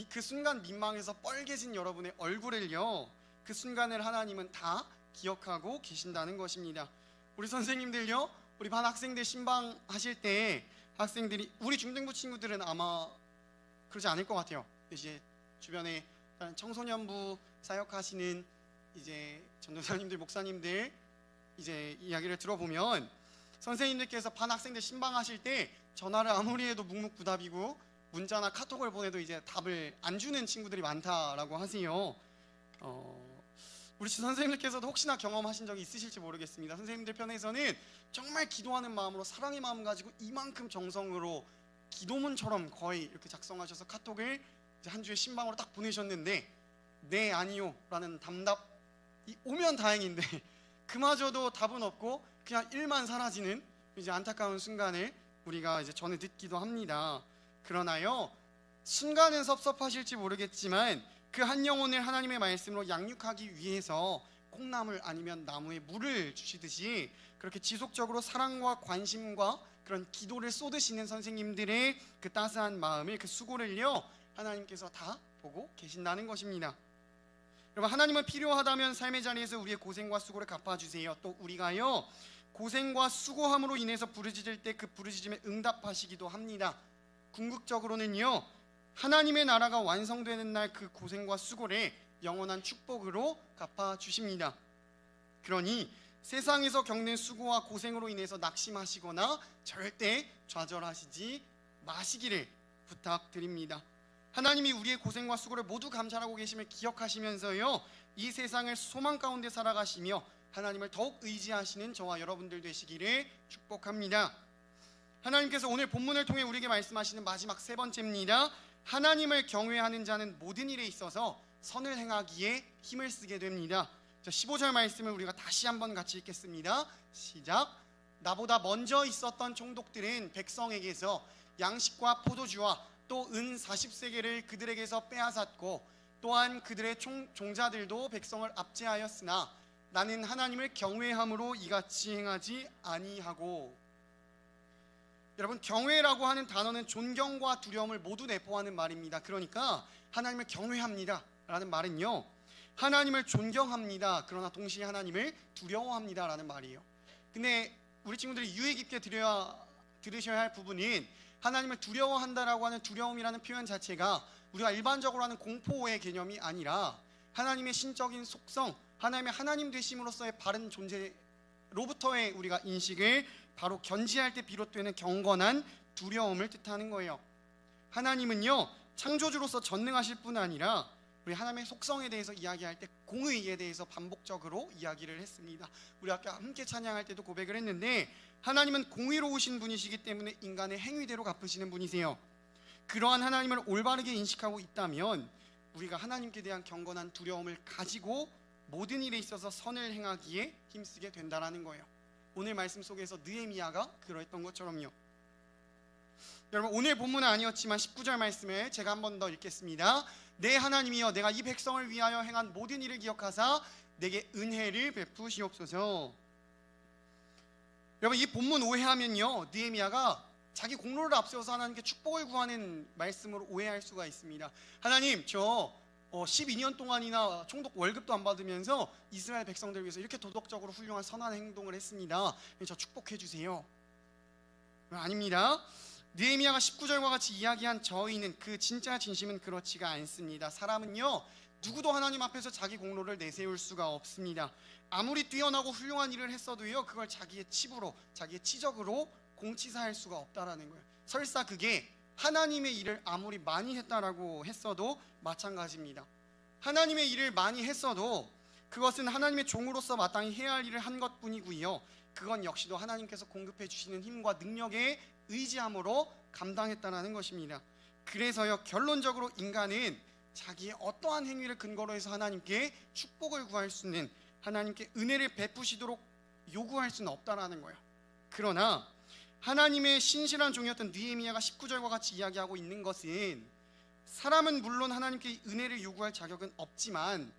그 순간 민망해서 뻘개진 여러분의 얼굴을요, 그 순간을 하나님은 다 기억하고 계신다는 것입니다. 우리 선생님들요, 우리 반 학생들 신방하실 때 학생들이, 우리 중등부 친구들은 아마 그러지 않을 것 같아요. 이제 주변에 청소년부 사역하시는 이제 전도사님들, 목사님들 이제 이야기를 들어보면 선생님들께서 반 학생들 신방하실 때 전화를 아무리 해도 묵묵부답이고 문자나 카톡을 보내도 이제 답을 안 주는 친구들이 많다라고 하세요. 우리 선생님들께서도 혹시나 경험하신 적이 있으실지 모르겠습니다. 선생님들 편에서는 정말 기도하는 마음으로, 사랑의 마음 가지고 이만큼 정성으로 기도문처럼 거의 이렇게 작성하셔서 카톡을 이제 한 주에 신방으로 딱 보내셨는데 네, 아니요 라는 답답이 오면 다행인데 그마저도 답은 없고 그냥 일만 사라지는 이제 안타까운 순간을 우리가 이제 전에 듣기도 합니다. 그러나요, 순간은 섭섭하실지 모르겠지만 그 한 영혼을 하나님의 말씀으로 양육하기 위해서 콩나물 아니면 나무에 물을 주시듯이 그렇게 지속적으로 사랑과 관심과 그런 기도를 쏟으시는 선생님들의 그 따스한 마음을, 그 수고를요, 하나님께서 다 보고 계신다는 것입니다. 여러분, 하나님은 필요하다면 삶의 자리에서 우리의 고생과 수고를 갚아주세요. 또 우리가요, 고생과 수고함으로 인해서 부르짖을 때 그 부르짖음에 응답하시기도 합니다. 궁극적으로는요, 하나님의 나라가 완성되는 날 그 고생과 수고를 영원한 축복으로 갚아주십니다. 그러니 세상에서 겪는 수고와 고생으로 인해서 낙심하시거나 절대 좌절하시지 마시기를 부탁드립니다. 하나님이 우리의 고생과 수고를 모두 감찰하고 계심을 기억하시면서요, 이 세상을 소망 가운데 살아가시며 하나님을 더욱 의지하시는 저와 여러분들 되시기를 축복합니다. 하나님께서 오늘 본문을 통해 우리에게 말씀하시는 마지막 세 번째입니다. 하나님을 경외하는 자는 모든 일에 있어서 선을 행하기에 힘을 쓰게 됩니다. 15절 말씀을 우리가 다시 한번 같이 읽겠습니다. 시작. 나보다 먼저 있었던 총독들은 백성에게서 양식과 포도주와 또 은 40세겔을 그들에게서 빼앗았고 또한 그들의 종자들도 백성을 압제하였으나 나는 하나님을 경외함으로 이같이 행하지 아니하고. 여러분, 경외라고 하는 단어는 존경과 두려움을 모두 내포하는 말입니다. 그러니까 하나님을 경외합니다 라는 말은요, 하나님을 존경합니다, 그러나 동시에 하나님을 두려워합니다 라는 말이에요. 근데 우리 친구들이 유의 깊게 들으셔야 할 부분은 하나님을 두려워한다라고 하는 두려움이라는 표현 자체가 우리가 일반적으로 하는 공포의 개념이 아니라 하나님의 신적인 속성, 하나님의 하나님 되심으로서의 바른 존재로부터의 우리가 인식을 바로 견지할 때 비롯되는 경건한 두려움을 뜻하는 거예요. 하나님은요, 창조주로서 전능하실 뿐 아니라 우리 하나님의 속성에 대해서 이야기할 때 공의에 대해서 반복적으로 이야기를 했습니다. 우리 아까 함께 찬양할 때도 고백을 했는데 하나님은 공의로우신 분이시기 때문에 인간의 행위대로 갚으시는 분이세요. 그러한 하나님을 올바르게 인식하고 있다면 우리가 하나님께 대한 경건한 두려움을 가지고 모든 일에 있어서 선을 행하기에 힘쓰게 된다라는 거예요. 오늘 말씀 속에서 느헤미야가 그러했던 것처럼요. 여러분, 오늘 본문은 아니었지만 19절 말씀을 제가 한 번 더 읽겠습니다. 내 하나님이여, 내가 이 백성을 위하여 행한 모든 일을 기억하사 내게 은혜를 베푸시옵소서. 여러분, 이 본문 오해하면요, 느헤미야가 자기 공로를 앞세워서 하나님께 축복을 구하는 말씀으로 오해할 수가 있습니다. 하나님, 저 12년 동안이나 총독 월급도 안 받으면서 이스라엘 백성들 위해서 이렇게 도덕적으로 훌륭한 선한 행동을 했습니다. 저 축복해 주세요. 아닙니다. 느헤미야가 19절과 같이 이야기한 저희는 그 진짜 진심은 그렇지가 않습니다. 사람은요, 누구도 하나님 앞에서 자기 공로를 내세울 수가 없습니다. 아무리 뛰어나고 훌륭한 일을 했어도요, 그걸 자기의 칩으로, 자기의 치적으로 공치사할 수가 없다라는 거예요. 설사 그게 하나님의 일을 아무리 많이 했다라고 했어도 마찬가지입니다. 하나님의 일을 많이 했어도 그것은 하나님의 종으로서 마땅히 해야 할 일을 한 것뿐이고요, 그건 역시도 하나님께서 공급해 주시는 힘과 능력에 의지함으로 감당했다라는 것입니다. 그래서요, 결론적으로 인간은 자기의 어떠한 행위를 근거로 해서 하나님께 축복을 구할 수는, 하나님께 은혜를 베푸시도록 요구할 수는 없다라는 거예요. 그러나 하나님의 신실한 종이었던 느헤미야가 19절과 같이 이야기하고 있는 것은, 사람은 물론 하나님께 은혜를 요구할 자격은 없지만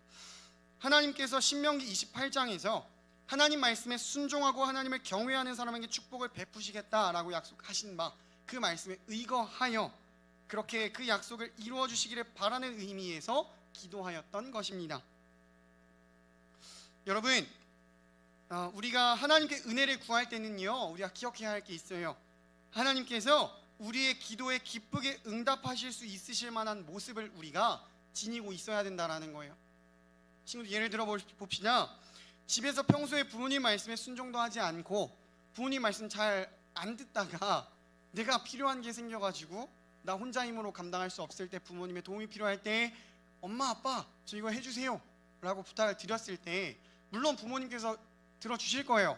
하나님께서 신명기 28장에서 하나님 말씀에 순종하고 하나님을 경외하는 사람에게 축복을 베푸시겠다라고 약속하신 바, 그 말씀에 의거하여 그렇게 그 약속을 이루어 주시기를 바라는 의미에서 기도하였던 것입니다. 여러분, 우리가 하나님께 은혜를 구할 때는요, 우리가 기억해야 할 게 있어요. 하나님께서 우리의 기도에 기쁘게 응답하실 수 있으실 만한 모습을 우리가 지니고 있어야 된다라는 거예요. 친구들, 예를 들어 봅시다. 집에서 평소에 부모님 말씀에 순종도 하지 않고 부모님 말씀 잘 안 듣다가 내가 필요한 게 생겨가지고 나 혼자 힘으로 감당할 수 없을 때, 부모님의 도움이 필요할 때 엄마 아빠 저 이거 해주세요 라고 부탁을 드렸을 때 물론 부모님께서 들어주실 거예요.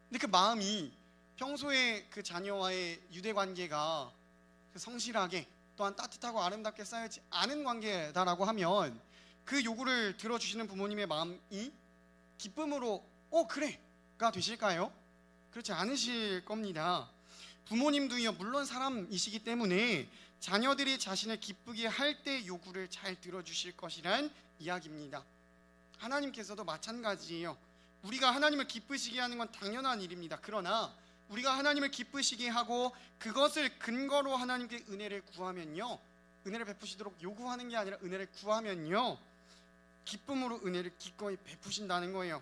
근데 그 마음이 평소에 그 자녀와의 유대관계가 성실하게 또한 따뜻하고 아름답게 쌓여지 않은 관계다라고 하면 그 요구를 들어주시는 부모님의 마음이 기쁨으로 그래가 되실까요? 그렇지 않으실 겁니다. 부모님도요, 물론 사람이시기 때문에 자녀들이 자신을 기쁘게 할 때 요구를 잘 들어주실 것이란 이야기입니다. 하나님께서도 마찬가지예요. 우리가 하나님을 기쁘시게 하는 건 당연한 일입니다. 그러나 우리가 하나님을 기쁘시게 하고 그것을 근거로 하나님께 은혜를 구하면요, 은혜를 베푸시도록 요구하는 게 아니라 은혜를 구하면요, 기쁨으로 은혜를 기꺼이 베푸신다는 거예요.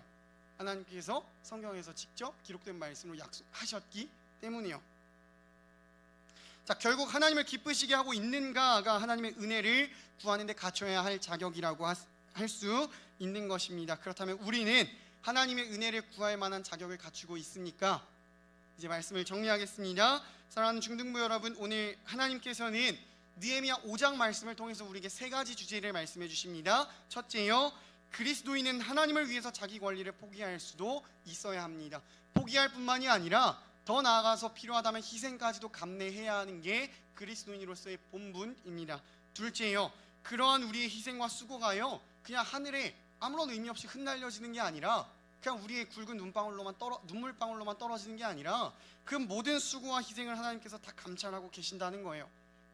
하나님께서 성경에서 직접 기록된 말씀으로 약속하셨기 때문이요. 자, 결국 하나님을 기쁘시게 하고 있는가가 하나님의 은혜를 구하는 데 갖춰야 할 자격이라고 할 수 있는 것입니다. 그렇다면 우리는 하나님의 은혜를 구할 만한 자격을 갖추고 있습니까? 이제 말씀을 정리하겠습니다. 사랑하는 중등부 여러분, 오늘 하나님께서는 느헤미야 5장 말씀을 통해서 우리에게 세 가지 주제를 말씀해 주십니다. 첫째요, 그리스도인은 하나님을 위해서 자기 권리를 포기할 수도 있어야 합니다. 포기할 뿐만이 아니라 더 나아가서 필요하다면 희생까지도 감내해야 하는 게 그리스도인으로서의 본분입니다. 둘째요, 그러한 우리의 희생과 수고가요 그냥 하늘에 아무런 의미 없이 흩날려지는 게 아니라 그냥 우리의 굵은 눈물방울로만 떨어지는 게 아니라 그 모든 수고와 희생을 하나님께서 다 감찰하고 계신다는 거예요.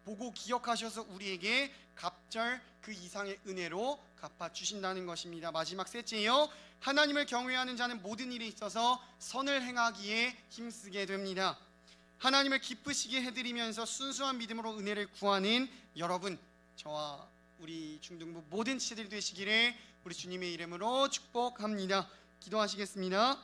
보고 기억하셔서 우리에게 갑절 그 이상의 은혜로 갚아주신다는 것입니다. 마지막 셋째요, 하나님을 경외하는 자는 모든 일에 있어서 선을 행하기에 힘쓰게 됩니다. 하나님을 기쁘시게 해드리면서 순수한 믿음으로 은혜를 구하는 여러분, 저와 우리 중등부 모든 지체들이 되시기를 우리 주님의 이름으로 축복합니다. 기도하시겠습니다.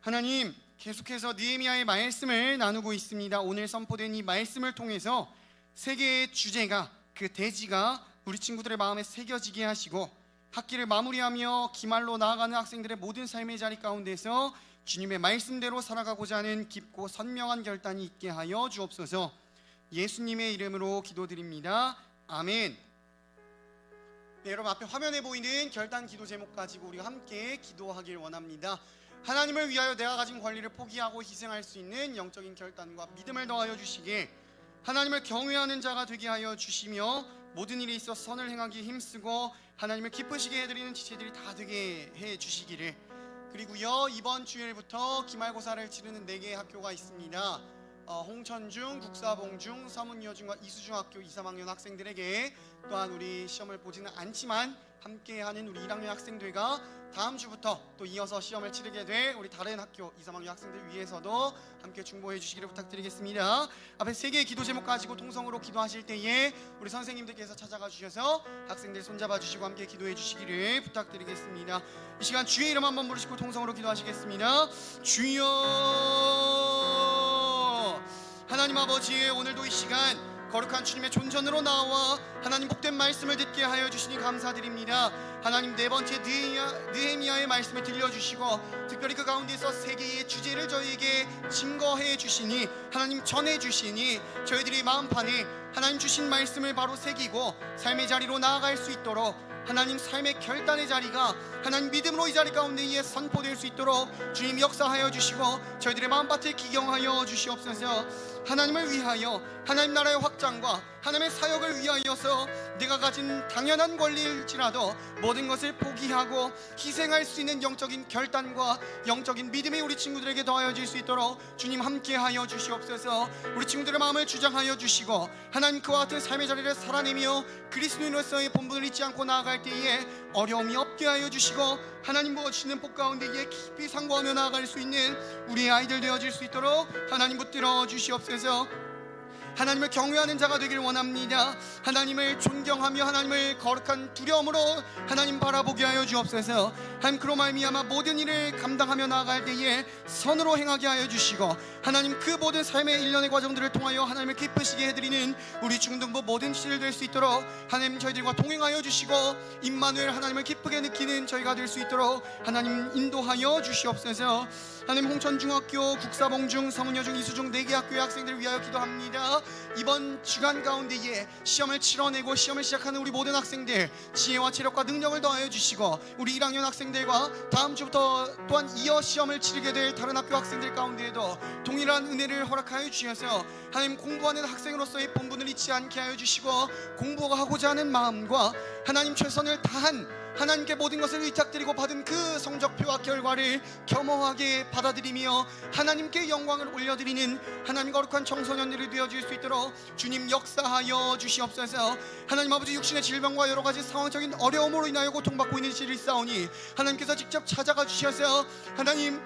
하나님, 계속해서 느헤미야의 말씀을 나누고 있습니다. 오늘 선포된 이 말씀을 통해서 세 개의 주제가, 그 대지가 우리 친구들의 마음에 새겨지게 하시고 학기를 마무리하며 기말로 나아가는 학생들의 모든 삶의 자리 가운데서 주님의 말씀대로 살아가고자 하는 깊고 선명한 결단이 있게 하여 주옵소서. 예수님의 이름으로 기도드립니다. 아멘. 네, 여러분 앞에 화면에 보이는 결단 기도 제목 가지고 우리가 함께 기도하길 원합니다. 하나님을 위하여 내가 가진 권리를 포기하고 희생할 수 있는 영적인 결단과 믿음을 더하여 주시게, 하나님을 경외하는 자가 되게 하여 주시며 모든 일에 있어 선을 행하기에 힘쓰고 하나님을 기쁘시게 해드리는 지체들이 다 되게 해 주시기를. 그리고요, 이번 주일부터 기말고사를 치르는 4개의 학교가 있습니다. 홍천중, 국사봉중, 서문여중과 이수중학교 2, 3학년 학생들에게, 또한 우리 시험을 보지는 않지만 함께하는 우리 1학년 학생들과 다음 주부터 또 이어서 시험을 치르게 될 우리 다른 학교 2, 3학년 학생들 위해서도 함께 중보해 주시기를 부탁드리겠습니다. 앞에 3개의 기도 제목 가지고 통성으로 기도하실 때에 우리 선생님들께서 찾아가 주셔서 학생들 손잡아 주시고 함께 기도해 주시기를 부탁드리겠습니다. 이 시간 주의 이름 한번 부르시고 통성으로 기도하시겠습니다. 주여, 하나님 아버지, 오늘도 이 시간 거룩한 주님의 존전으로 나와 하나님 복된 말씀을 듣게 하여 주시니 감사드립니다. 하나님, 네 번째 느헤미야의 말씀을 들려주시고 특별히 그 가운데서 세 개의 주제를 저희에게 증거해 주시니, 하나님 전해 주시니 저희들이 마음판에 하나님 주신 말씀을 바로 새기고 삶의 자리로 나아갈 수 있도록, 하나님 삶의 결단의 자리가 하나님 믿음으로 이 자리 가운데에 선포될 수 있도록 주님 역사하여 주시고 저희들의 마음밭을 기경하여 주시옵소서. 하나님을 위하여, 하나님 나라의 확장과 하나님의 사역을 위하여서 내가 가진 당연한 권리일지라도 모든 것을 포기하고 희생할 수 있는 영적인 결단과 영적인 믿음이 우리 친구들에게 더하여질 수 있도록 주님 함께하여 주시옵소서. 우리 친구들의 마음을 주장하여 주시고 하나님 그와 같은 삶의 자리를 살아내며 그리스도인으로서의 본분을 잊지 않고 나아갈 때에 어려움이 없게 하여 주시고 하나님 부어주시는 복 가운데에 깊이 상고하며 나아갈 수 있는 우리의 아이들 되어질 수 있도록 하나님 붙들어 주시옵소서. 하나님을 경외하는 자가 되길 원합니다. 하나님을 존경하며 하나님을 거룩한 두려움으로 하나님 바라보게 하여 주옵소서. 하나님, 그로 말미암아 모든 일을 감당하며 나아갈 때에 선으로 행하게 하여 주시고 하나님 그 모든 삶의 일련의 과정들을 통하여 하나님을 기쁘시게 해드리는 우리 중등부 모든 지체들 될 수 있도록 하나님 저희들과 동행하여 주시고 임마누엘 하나님을 기쁘게 느끼는 저희가 될 수 있도록 하나님 인도하여 주시옵소서. 하나님, 홍천중학교, 국사봉중, 서문여중, 이수중 4개 학교의 학생들을 위하여 기도합니다. 이번 주간 가운데에 시험을 치러내고 시험을 시작하는 우리 모든 학생들 지혜와 체력과 능력을 더하여 주시고 우리 1학년 학생들과 다음 주부터 또한 이어 시험을 치르게 될 다른 학교 학생들 가운데에도 동일한 은혜를 허락하여 주셔서 하나님 공부하는 학생으로서의 본분을 잊지 않게 하여 주시고 공부하고자 하는 마음과 하나님 최선을 다한 하나님께 모든 것을 의탁드리고 받은 그 성적표와 결과를 겸허하게 받아들이며 하나님께 영광을 올려드리는 하나님 거룩한 청소년들이 되어질 수 있도록 주님 역사하여 주시옵소서. 하나님 아버지, 육신의 질병과 여러 가지 상황적인 어려움으로 인하여 고통받고 있는 시를 싸우니 하나님께서 직접 찾아가 주셔서 하나님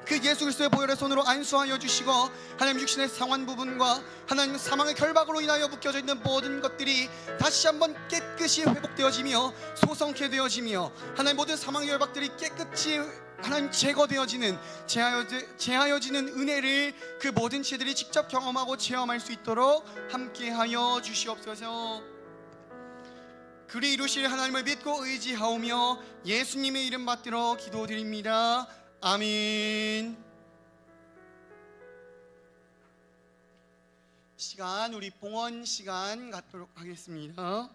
그 예수 그리스도의 보혈의 손으로 안수하여 주시고 하나님 육신의 상한 부분과 하나님 사망의 결박으로 인하여 묶여져 있는 모든 것들이 다시 한번 깨끗이 회복되어지며 소성케 되어지며 하나님 모든 사망의 결박들이 깨끗이 하나님 제거되어지는 제하여지는 은혜를 그 모든 지체들이 직접 경험하고 체험할 수 있도록 함께하여 주시옵소서. 그리 이루실 하나님을 믿고 의지하오며 예수님의 이름 받들어 기도드립니다. 아멘. 시간, 우리 봉헌 시간 갖도록 하겠습니다.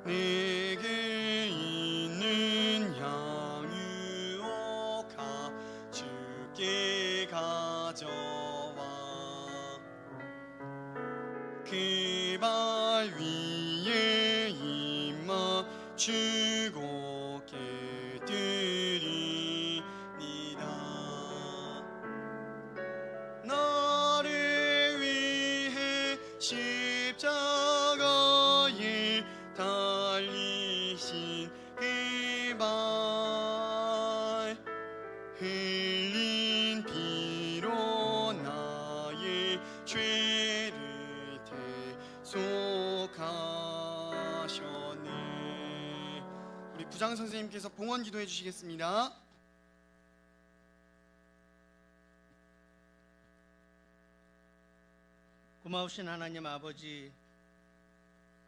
내게 있는 향유오가 주께 가져와 그 발 위에 입 맞추고 깨뜨리니다. 나를 위해 십자가에 달리신 그 발 흘린 피로 나의 죄를 대속하셨네. 우리 부장 선생님께서 봉헌 기도해 주시겠습니다. 고마우신 하나님 아버지,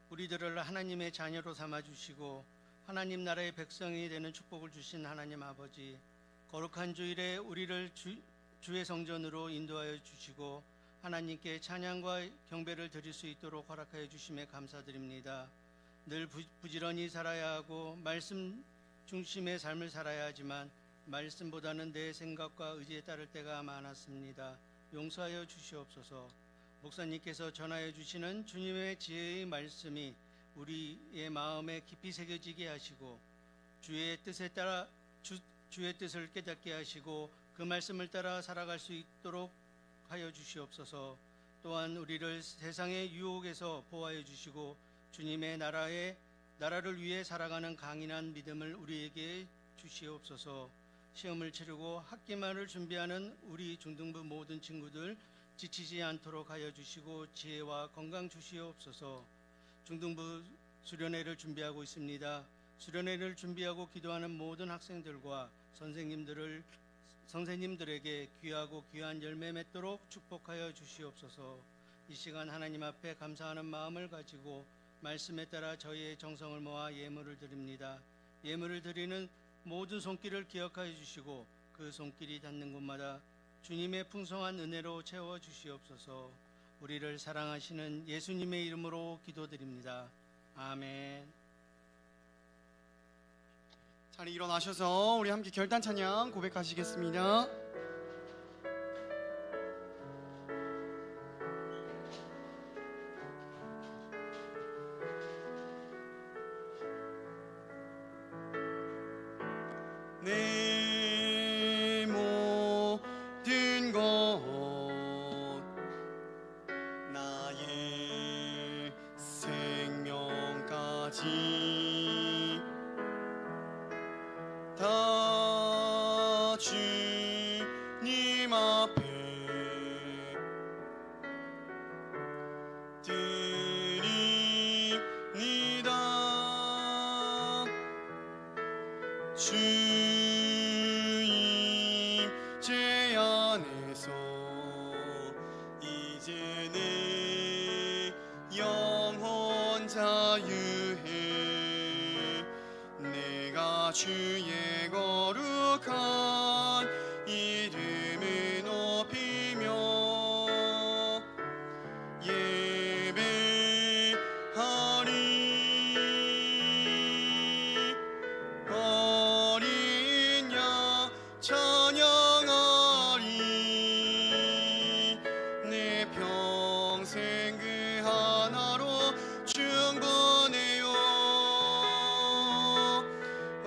우리들을 하나님의 자녀로 삼아 주시고 하나님 나라의 백성이 되는 축복을 주신 하나님 아버지, 거룩한 주일에 우리를 주의 성전으로 인도하여 주시고 하나님께 찬양과 경배를 드릴 수 있도록 허락하여 주심에 감사드립니다. 늘 부지런히 살아야 하고 말씀 중심의 삶을 살아야 하지만 말씀보다는 내 생각과 의지에 따를 때가 많았습니다. 용서하여 주시옵소서. 목사님께서 전하여 주시는 주님의 지혜의 말씀이 우리의 마음에 깊이 새겨지게 하시고 주의 뜻을 깨닫게 하시고 그 말씀을 따라 살아갈 수 있도록 하여 주시옵소서. 또한 우리를 세상의 유혹에서 보호하여 주시고 주님의 나라를 위해 살아가는 강인한 믿음을 우리에게 주시옵소서. 시험을 치르고 학기말을 준비하는 우리 중등부 모든 친구들 지치지 않도록 하여 주시고 지혜와 건강 주시옵소서. 중등부 수련회를 준비하고 있습니다. 수련회를 준비하고 기도하는 모든 학생들과 선생님들에게 귀하고 귀한 열매 맺도록 축복하여 주시옵소서. 이 시간 하나님 앞에 감사하는 마음을 가지고 말씀에 따라 저희의 정성을 모아 예물을 드립니다. 예물을 드리는 모든 손길을 기억하여 주시고 그 손길이 닿는 곳마다 주님의 풍성한 은혜로 채워 주시옵소서. 우리를 사랑하시는 예수님의 이름으로 기도드립니다. 아멘. 자리 일어나셔서 우리 함께 결단 찬양 고백하시겠습니다. 내 모든 것 나의 생명까지 다 주님 앞에 드립니다. 주님 제 안에서 이제 내 영혼 자유해. 내가 주의 거룩한 이름을 높이며 예배하리. 어린 양 찬양하리. 내 평생 그 하나로 충분해요.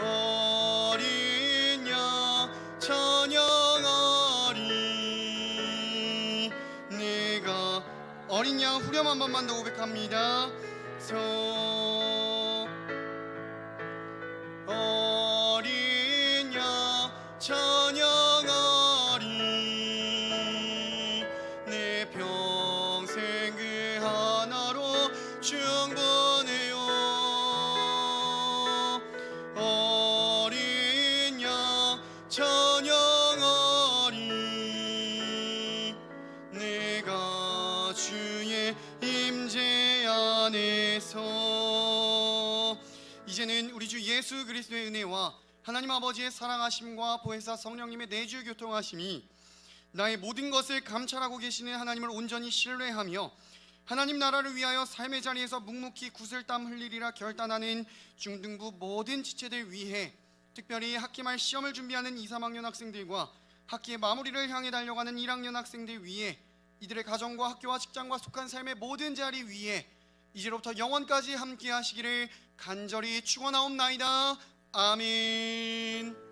어린 양 찬양하리. 내가 어린 양 후렴 한 번만 더 고백합니다. 어린 양 찬양하리. 내 평생 그 하나로 충분해요. 어린 양 찬양하리. 주옵소서. 이제는 우리 주 예수 그리스도의 은혜와 하나님 아버지의 사랑하심과 보혜사 성령님의 내주 교통하심이 나의 모든 것을 감찰하고 계시는 하나님을 온전히 신뢰하며 하나님 나라를 위하여 삶의 자리에서 묵묵히 구슬땀 흘리리라 결단하는 중등부 모든 지체들 위해, 특별히 학기 말 시험을 준비하는 2, 3학년 학생들과 학기의 마무리를 향해 달려가는 1학년 학생들 위해, 이들의 가정과 학교와 직장과 속한 삶의 모든 자리 위에 이제로부터 영원까지 함께 하시기를 간절히 축원하옵나이다. 아멘.